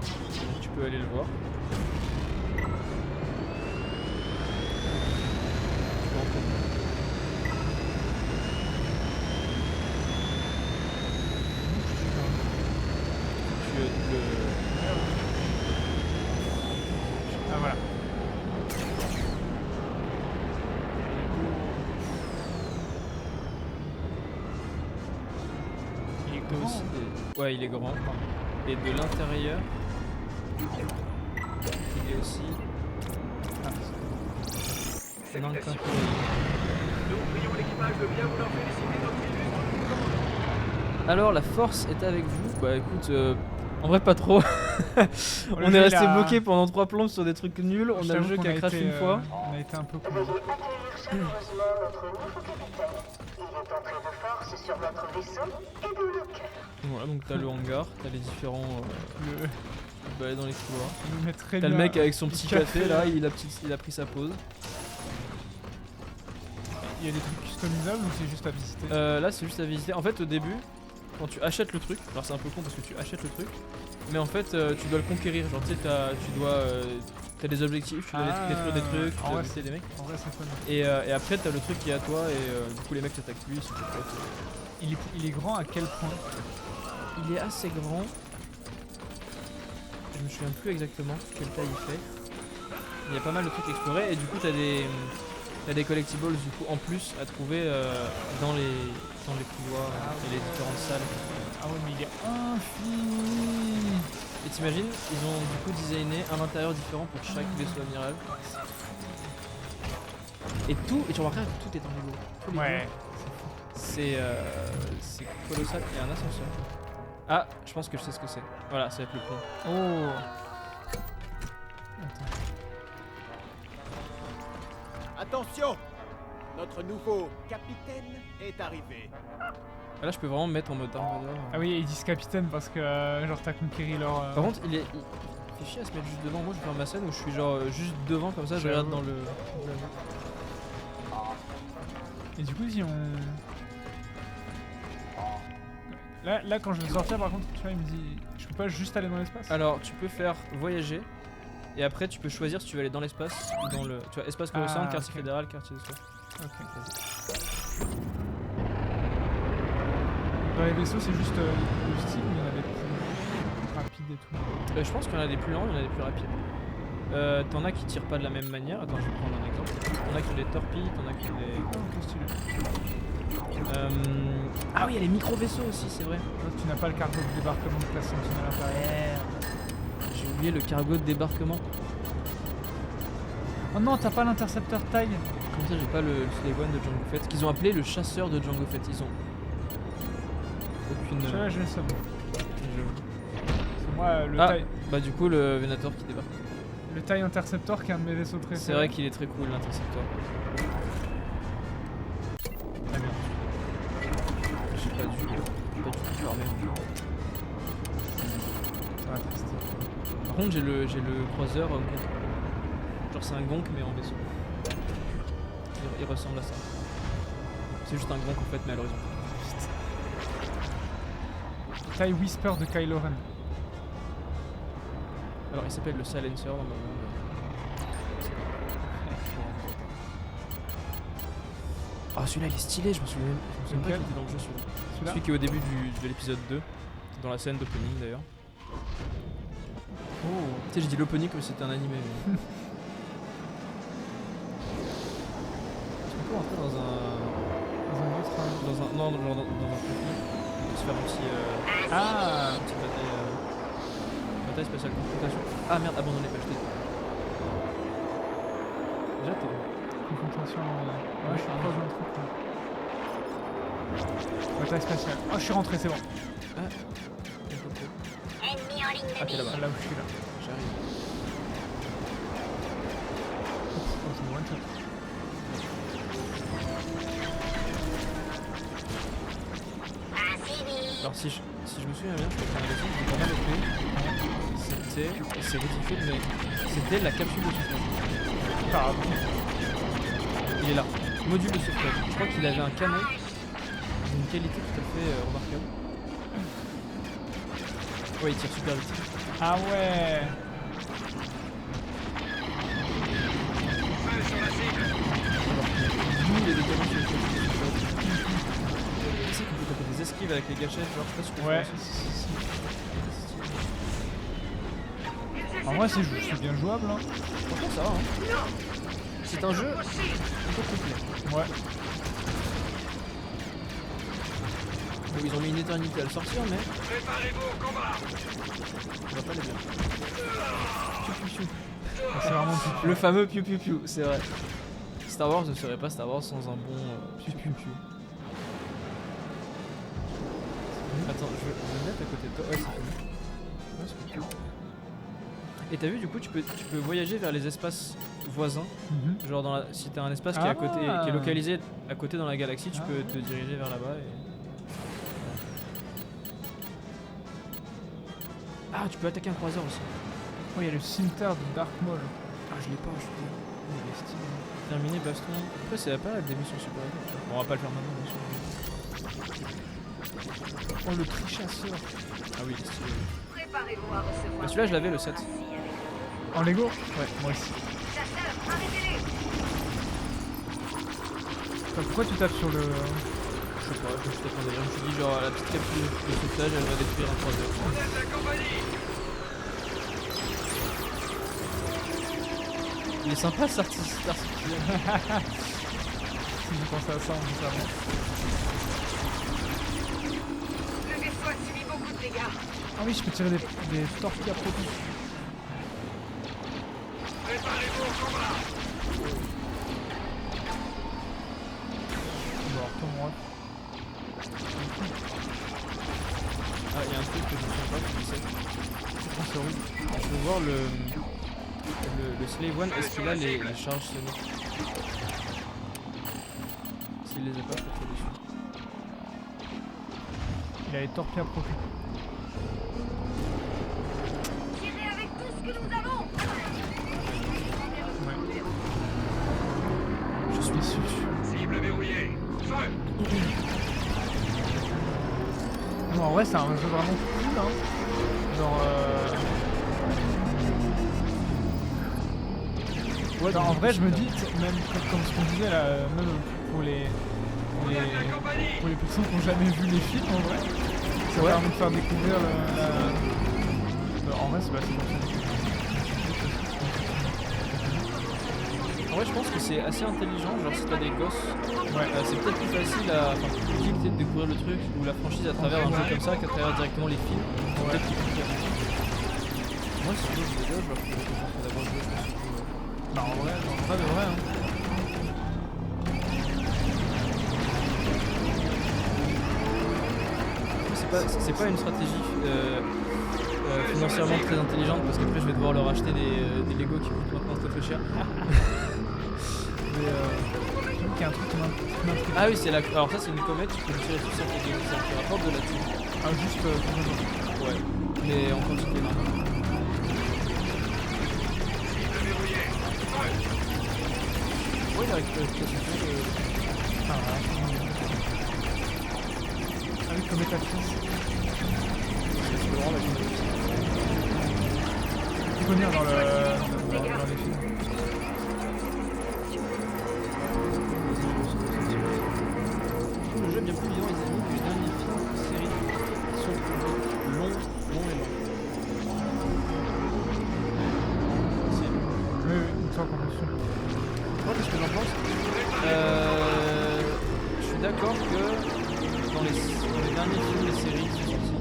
Donc, tu peux aller le voir. Tu peux entrer. Ah voilà. Il est grand. Ouais, il est grand. Et de l'intérieur, il est aussi. C'est non, Nous prions l'équipage de bien vouloir féliciter notre illustre. Alors, la force est avec vous. Bah écoute, en vrai pas trop. On est resté bloqué pendant 3 plombes sur des trucs nuls. On a le jeu qui a crashé une fois. On a été un peu con. Veuillez accueillir chaleureusement notre nouveau capitaine. Il est entré de force sur notre vaisseau et dans nos cœurs. Voilà, donc t'as le hangar, t'as les différents. Tu peux aller dans les couloirs. T'as le mec avec son petit café là, il a pris sa pause. Il y a des trucs customisables ou c'est juste à visiter? Là c'est juste à visiter. En fait au début, quand tu achètes le truc, alors c'est un peu con parce que tu achètes le truc, mais en fait tu dois le conquérir. Genre tu sais, t'as des objectifs, tu dois détruire des trucs, tu dois buter des mecs. En vrai c'est fun. Et après t'as le truc qui est à toi et du coup les mecs t'attaquent lui, c'est tes potes. Il est grand à quel point? Il est assez grand. Je me souviens plus exactement quelle taille il fait. Il y a pas mal de trucs à explorer et du coup t'as des collectibles du coup en plus à trouver dans les couloirs et les différentes salles. Ah ouais mais il est infini. Et t'imagines, ils ont du coup designé un intérieur différent pour chaque vaisseau amiral. Et tu remarqueras que tout est en Lego. Tous les Ouais. C'est colossal. Il y a un ascenseur. Ah, je pense que je sais ce que c'est. Voilà, ça va être le pont. Oh. Attention! Notre nouveau capitaine est arrivé. Là, je peux vraiment me mettre en mode Dark Vador. Ah oui, ils disent capitaine parce que genre t'as conquéri leur. Par contre, il fait chier à se mettre juste devant. Moi, je vais faire ma scène où je suis genre juste devant comme ça, je regarde dans le. Et du coup, si on. Là, quand je vais sortir, par contre, tu vois, il me dit, je peux pas juste aller dans l'espace. Alors, tu peux faire voyager. Et après, tu peux choisir si tu veux aller dans l'espace ou dans le. Tu vois, espace Coruscant, quartier fédéral, quartier de soif. Ok. Dans les vaisseaux, c'est juste le style, mais il y en a des plus rapides et tout. Je pense qu'il y en a des plus lents, il y en a des plus rapides. T'en as qui tirent pas de la même manière. Attends, je vais prendre un exemple. T'en as qui ont des torpilles, t'en as qui ont des. Oh, quel stylé. Ah oui, il y a les micro-vaisseaux aussi, c'est vrai. Tu n'as pas le cargo de débarquement de classe sentinelle à l'intérieur. J'ai oublié le cargo de débarquement. Oh non, t'as pas l'intercepteur taille. Comme ça, j'ai pas le Slave One de Jango Fett. Qu'ils ont appelé le chasseur de Jango Fett. Ils ont aucune. J'ai le seum. C'est moi le taille. Bah, du coup, le Venator qui débarque. Le taille interceptor qui est un de mes vaisseaux préférés. C'est vrai qu'il est très cool, l'interceptor. Ah merde. J'ai pas du tout armé. Ça va triste. Par contre, j'ai le croiseur Gonk. Genre, c'est un Gonk mais en vaisseau. Il ressemble à ça. C'est juste un Gonk en fait, mais à l'horizon. Taille Whisper de Kylo Ren. Alors, il s'appelle le Silencer dans le monde. Ah, celui-là il est stylé, je me souviens pas qu'il était dans le jeu celui-là. Celui qui est au début de l'épisode 2, dans la scène d'opening d'ailleurs. Oh. Tu sais, j'ai dit l'opening comme si c'était un animé. Mais... Est-ce qu'on peut rentrer dans un. Non, genre dans un conflit. Se faire un petit. Une petite bataille spatiale confrontation. Ah merde, abandonné, pas jeté. Déjà, t'es. Confrontation. Ouais, je suis proche d'un truc. Bataille spatiale. Oh, je suis rentré, c'est bon. Ah. Ennemi en ligne de Ah, t'es là-bas. Là où je suis là. J'arrive. Oh, c'est mon one shot. Alors si je me souviens bien, je crois que j'ai pas mal OP. C'était, c'est ridicule, mais c'était la capsule de sauvetage. Pardon. Il est là. Module de sauvetage. Je crois qu'il avait un canon d'une qualité tout à fait remarquable. Ouais, il tire super vite. Ah ouais. Nous, il y a des canons sur le sauvetage. Tu sais qu'on peut taper des esquives avec les gâchettes, genre je sais pas si tu peux Ouais, faire ça. si. En vrai, c'est bien jouable. Hein. Franchement, ça va. Hein. C'est un jeu plutôt complet. Ouais. Bon, ils ont mis une éternité à le sortir, mais Préparez-vous au combat. on va pas les bien. Piou, piou, piou. Ah, c'est vraiment piou. Le fameux piou piou piou, c'est vrai. Star Wars ne serait pas Star Wars sans un bon piou piou piou. Attends, je vais me mettre à côté de toi. Ouais, c'est fini. Ouais, c'est cool. Et t'as vu, du coup, tu peux voyager vers les espaces voisins. Genre, si t'as un espace qui est à côté, qui est localisé à côté dans la galaxie, tu peux te diriger vers là-bas. Ah, tu peux attaquer un croiseur aussi. Oh, il y a le cimetière de Dark Maul. Ah, je l'ai pas, je l'ai. Il est stylé. Terminé, baston. Après, c'est pas des missions super épiques. Bon, on va pas le faire maintenant, bien sûr. Oh, le trichasseur. Ah oui, il est stylé. Préparez-vous à recevoir. Bah, celui-là, je l'avais, le 7. En Lego? Ouais, moi aussi. Chasseurs, arrêtez-les. Pourquoi tu tapes sur le... Je sais pas, je me suis tapé d'ailleurs. Je me suis dit, genre, la petite capsule de sauvetage, elle va détruire un croiseur. On aide la compagnie. Il est sympa, cet artificiel. Si je pensais à ça, on dit ça. Le vaisseau a subi beaucoup de dégâts. Ah oui, je peux tirer des torpilles à profit. Préparez-vous au combat. Bon, retourne-moi. Ah, il y a un truc que je ne sais pas, tu sais. C'est horrible. Je veux voir le Slave One, est-ce qu'il a les charges soniques? S'il les a pas, faut tirer dessus. Il a les torpilles à profit. Tirez avec tout ce que nous avons. Ouais. Je suis sûr. Cible verrouillée. Feu. Non, en vrai, c'est un jeu vraiment cool, hein. Genre, ouais, en vrai, je me dis, même comme ce qu'on disait là, même pour les personnes qui n'ont jamais vu les films, en vrai, ça permet de faire découvrir en vrai, c'est pas si bon. En vrai, je pense que c'est assez intelligent, genre si t'as des gosses, c'est peut-être plus facile à. Enfin, plus facile peut-être de découvrir le truc ou la franchise à travers un jeu comme ça qu'à travers directement les films. Peut-être qu'ils vont faire. Moi, si je joue déjà, je leur ferai d'abord jouer, je pense. Bah, en vrai, pas de vrai, hein. C'est pas une stratégie financièrement très intelligente parce qu'après je vais devoir leur acheter des Lego qui coûtent maintenant très très cher. Mais j'avoue qu'il y a un truc qui m'intrigue. Ah oui, c'est la. Alors ça c'est une comète, tu peux tirer tout ça qui rapporte de la thune. Ah juste ouais. Mais en quantité normale. Ouais, il a récupéré tout ça. Ah oui, comète à fils. Tu peux rendre la comète. Tu peux venir dans les films. Le jeu est bien plus vivant et dynamique que les derniers films de série qui sont longs et longs. Oui, une fois qu'on est sûr. Moi, qu'est-ce que j'en pense? Je suis d'accord que dans les derniers films et séries qui sont sortis,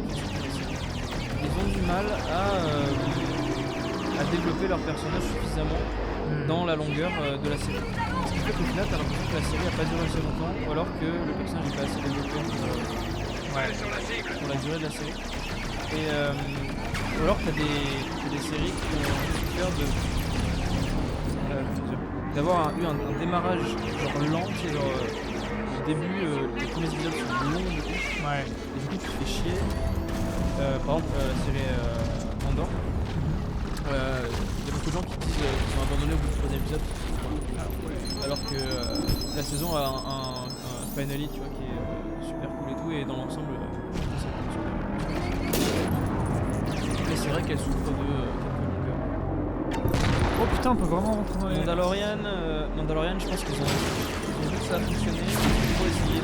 ils ont du mal à développer leur personnage suffisamment dans la longueur de la série. Ce qui fait qu'au final, t'as l'impression que la série n'a pas duré assez longtemps, ou alors que le personnage n'est pas assez développé pour la durée de la série. Et ou alors t'as des séries qui ont souffert d'avoir eu un démarrage genre lent, c'est genre au début, les premiers épisodes sont longs de ouf, et du coup tu te fais chier. Par exemple, la série Andorre, il y a beaucoup de gens qui disent qu'ils ont abandonné au bout du troisième épisode, alors que la saison a un finale, tu vois, qui est super cool et tout, et dans l'ensemble, c'est super. Mais c'est vrai qu'elle souffre de quelques longueurs. Oh putain, on peut vraiment rentrer dans les... Mandalorian, je pense qu'ils ont vu que ça a fonctionné, pour essayer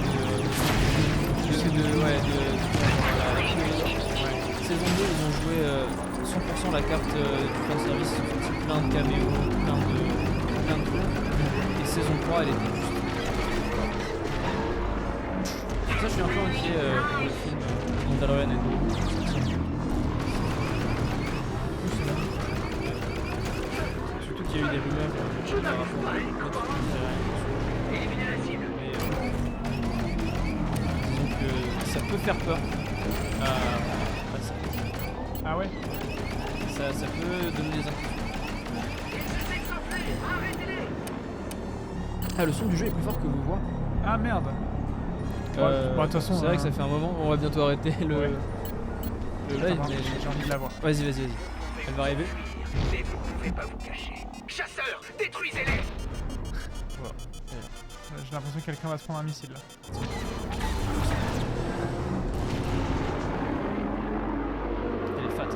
Saison 2, ils ont joué 100% la carte du fanservice, ils ont fait plein de caméos, plein de trucs. Et saison 3, elle était juste... Ça, je suis un peu inquiet pour le film Mandalorian et tout. Surtout qu'il y a eu des rumeurs par rapport à notre disons que ça peut faire peur. Ah ouais? Ça peut donner des inquiétudes. Ah, le son du jeu est plus fort que vos voix. Ah merde. De toute façon, c'est vrai que ça fait un moment, on va bientôt arrêter le live, mais j'ai envie de la voir. Vas-y. Elle va arriver. Mais vous pouvez pas vous cacher. Chasseurs, détruisez-les! Voilà. J'ai l'impression que quelqu'un va se prendre un missile là. Elle est fat.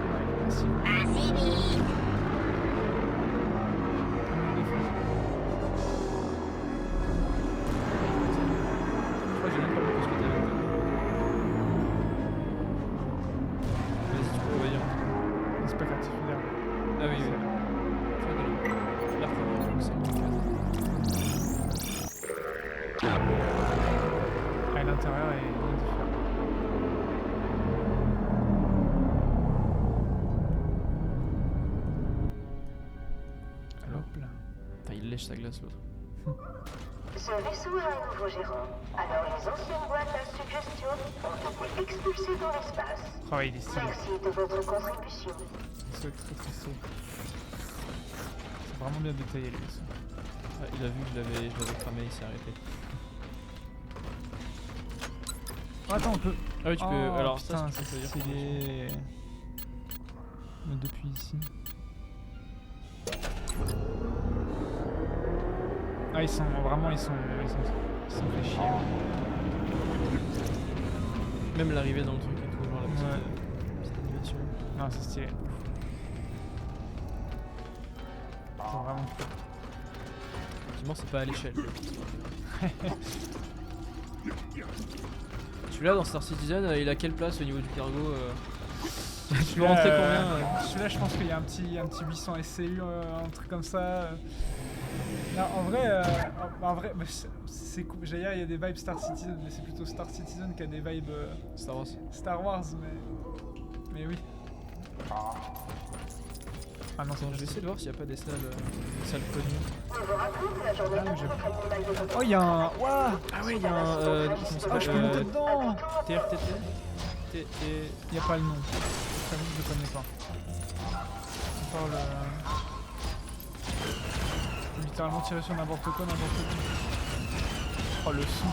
Merci. Je crois que j'ai même pas beaucoup ce que t'avais. Vas-y, tu peux envoyer. C'est pas particulier. Ah oui. Je crois qu'elle a l'air comme ça. Ah, l'intérieur est différent. Hop là. Enfin, il lèche sa glace l'autre. Ce vaisseau a un nouveau gérant. Alors les anciennes boîtes à suggestions ont été expulsées dans l'espace. Oh, il est stylé. Merci de votre contribution. C'est très très stylé. C'est vraiment bien détaillé lui. Ça. Ah, il a vu que je l'avais cramé, il s'est arrêté. Oh, attends, on peut. Ah oui, tu peux. Alors, putain, ça, c'est stylé. Mais depuis ici. Ah, ils sont fait chier. Même l'arrivée dans le truc et tout, genre la petite animation. Non, c'est stylé. C'est vraiment cool. Effectivement, c'est pas à l'échelle. Celui-là dans Star Citizen, il a quelle place au niveau du cargo Tu peux rentrer combien Celui-là, je pense qu'il y a un petit 800 SCU, un truc comme ça. Non, en vrai, c'est cool. J'allais dire, il y a des vibes Star Citizen, mais c'est plutôt Star Citizen qui a des vibes Star Wars, mais oui. Ah non, je vais essayer de voir s'il n'y a pas des salles connues. Oh, il y a un... Ouah. Ah ouais, il y a un... Ah, je peux monter dedans. TRTT. Il n'y a pas le nom. Je ne connais pas. On parle... littéralement tirer sur n'importe quoi, n'importe qui. Oh, le son.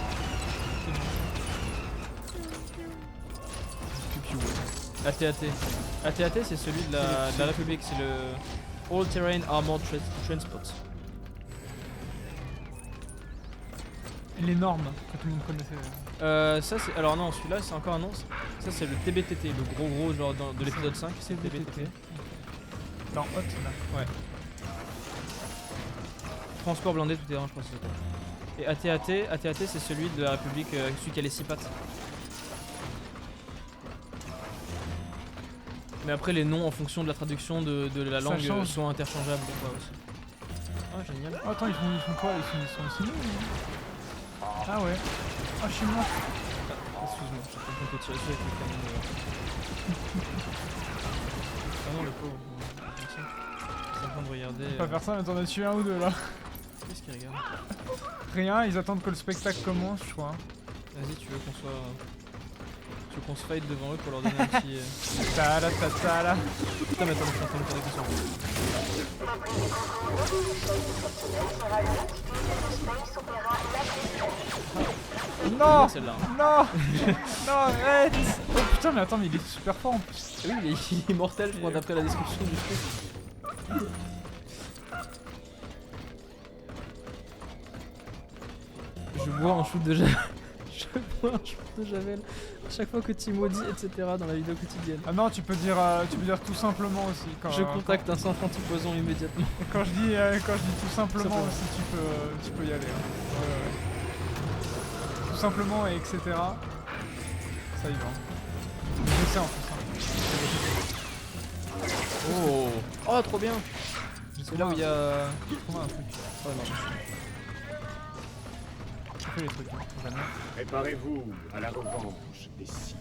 AT-AT. AT-AT, c'est celui de la République, c'est le All Terrain Armored Transport. Les normes que tout le monde connaissait. Ça c'est... Alors non, celui-là c'est encore un nom. Ça c'est le TBTT, le gros genre de l'épisode 5, c'est le TBTT. Dans Hot là. Ouais. Transport blindé tout terrain, je crois que c'est ça. Et AT-AT c'est celui de la République, celui qui a les 6 pattes. Mais après les noms en fonction de la traduction de la langue sont interchangeables des fois aussi. Ah génial. Oh, attends, ils font quoi? Ils sont aussi nuls? Ah ouais. Ah, je suis mort. Excuse-moi, je suis en train de tirer dessus avec le canon. Ah non, le pauvre. train de regarder. On va pas faire ça, mais t'en as tué un ou deux là. Qu'est-ce qu'ils regardent? Rien, ils attendent que le spectacle commence, je crois. Vas-y, tu veux qu'on soit. Tu veux qu'on se fight devant eux pour leur donner un petit. Tala tala. Putain, mais attends, je suis en train de me poser des questions. Non, celle-là. non, non, arrête. Oh putain, mais attends, mais il est super fort en plus. Oui, il est immortel, je crois, d'après la description du truc. Je bois un shoot de javel. Je bois un shoot de javel. Chaque fois que Timo dit etc. dans la vidéo quotidienne. Ah non, tu peux dire tout simplement aussi. Quand, je contacte un centre antipoison immédiatement. Et quand je dis tout simplement aussi, tu peux y aller. Hein. Ouais. Tout simplement et etc. Ça y va. Je sais en plus. Hein. Oh, trop bien. C'est là où il y a. J'ai trouvé un truc. Oh non. J'ai fait les trucs. Hein. Préparez-vous à la revanche des Sith.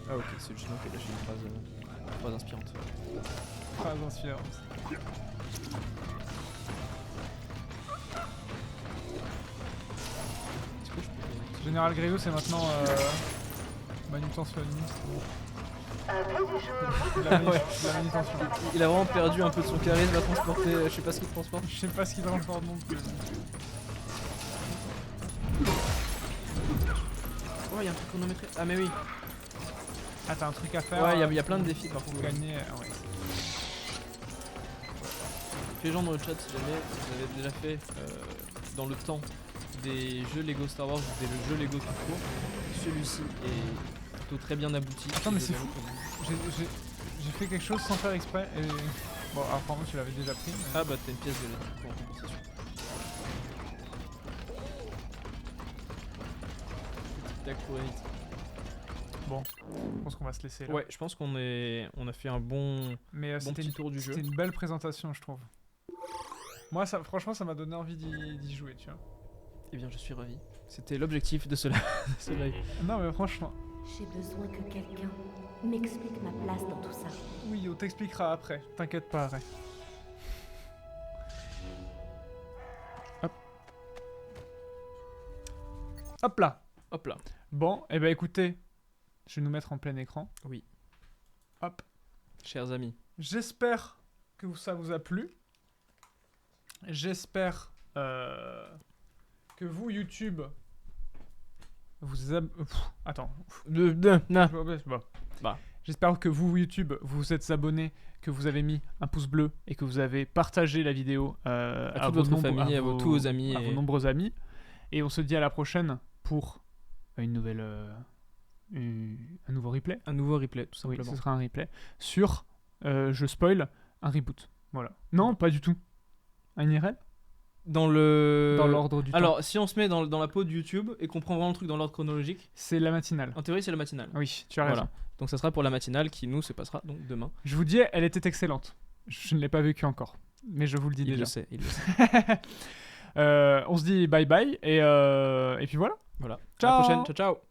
Ah ok, c'est juste moi qui ai lâché une phrase inspirante. Phrase inspirante. Général Grievous c'est maintenant manutentionniste. La manutention. Il a vraiment perdu un peu de son charisme à transporter, je sais pas ce qu'il transporte. Je sais pas ce qu'il transporte non plus. Oh, il y a un truc chronométré. Ah mais oui. Ah t'as un truc à faire. Ouais, il y a plein de défis par pour contre. Gagner, ouais. Les gens dans le chat, si jamais vous avez déjà fait dans le temps des jeux Lego Star Wars ou des jeux Lego tout court, celui-ci est plutôt très bien abouti. Attends mais c'est fou. J'ai fait quelque chose sans faire exprès et... Bon apparemment tu l'avais déjà pris. Mais... Ah bah t'as une pièce de pour compensation. Tac pour vite. Bon, je pense qu'on va se laisser là. Ouais, je pense qu'on a fait un bon, mais, bon petit tour du jeu. C'était une belle présentation, je trouve. Moi, franchement, ça m'a donné envie d'y jouer, tu vois. Eh bien, je suis ravi. C'était l'objectif de ce live. Non, mais franchement. J'ai besoin que quelqu'un m'explique ma place dans tout ça. Oui, on t'expliquera après. T'inquiète pas, Ray. Hop. Hop là. Hop là. Bon, et bah écoutez, je vais nous mettre en plein écran. Oui. Hop. Chers amis. J'espère que ça vous a plu. J'espère que vous, YouTube, vous... Attends. J'espère que vous, YouTube, vous êtes abonnés, que vous avez mis un pouce bleu et que vous avez partagé la vidéo à toute votre famille, à tous vos amis. À vos nombreux amis. Et on se dit à la prochaine pour une nouvelle... un nouveau replay. Un nouveau replay, tout simplement. Oui, ce sera un replay sur, je spoil, un reboot. Voilà. Non, pas du tout. Un IRL dans l'ordre du temps. Alors, si on se met dans la peau de YouTube et qu'on prend vraiment le truc dans l'ordre chronologique... C'est la matinale. En théorie, c'est la matinale. Oui, tu as raison. Donc ça sera pour la matinale qui, nous, se passera donc demain. Je vous dis, elle était excellente. Je ne l'ai pas vécue encore. Mais je vous le dis déjà. Il le sait. On se dit bye bye et puis voilà. Voilà. Ciao. À la prochaine. Ciao, ciao.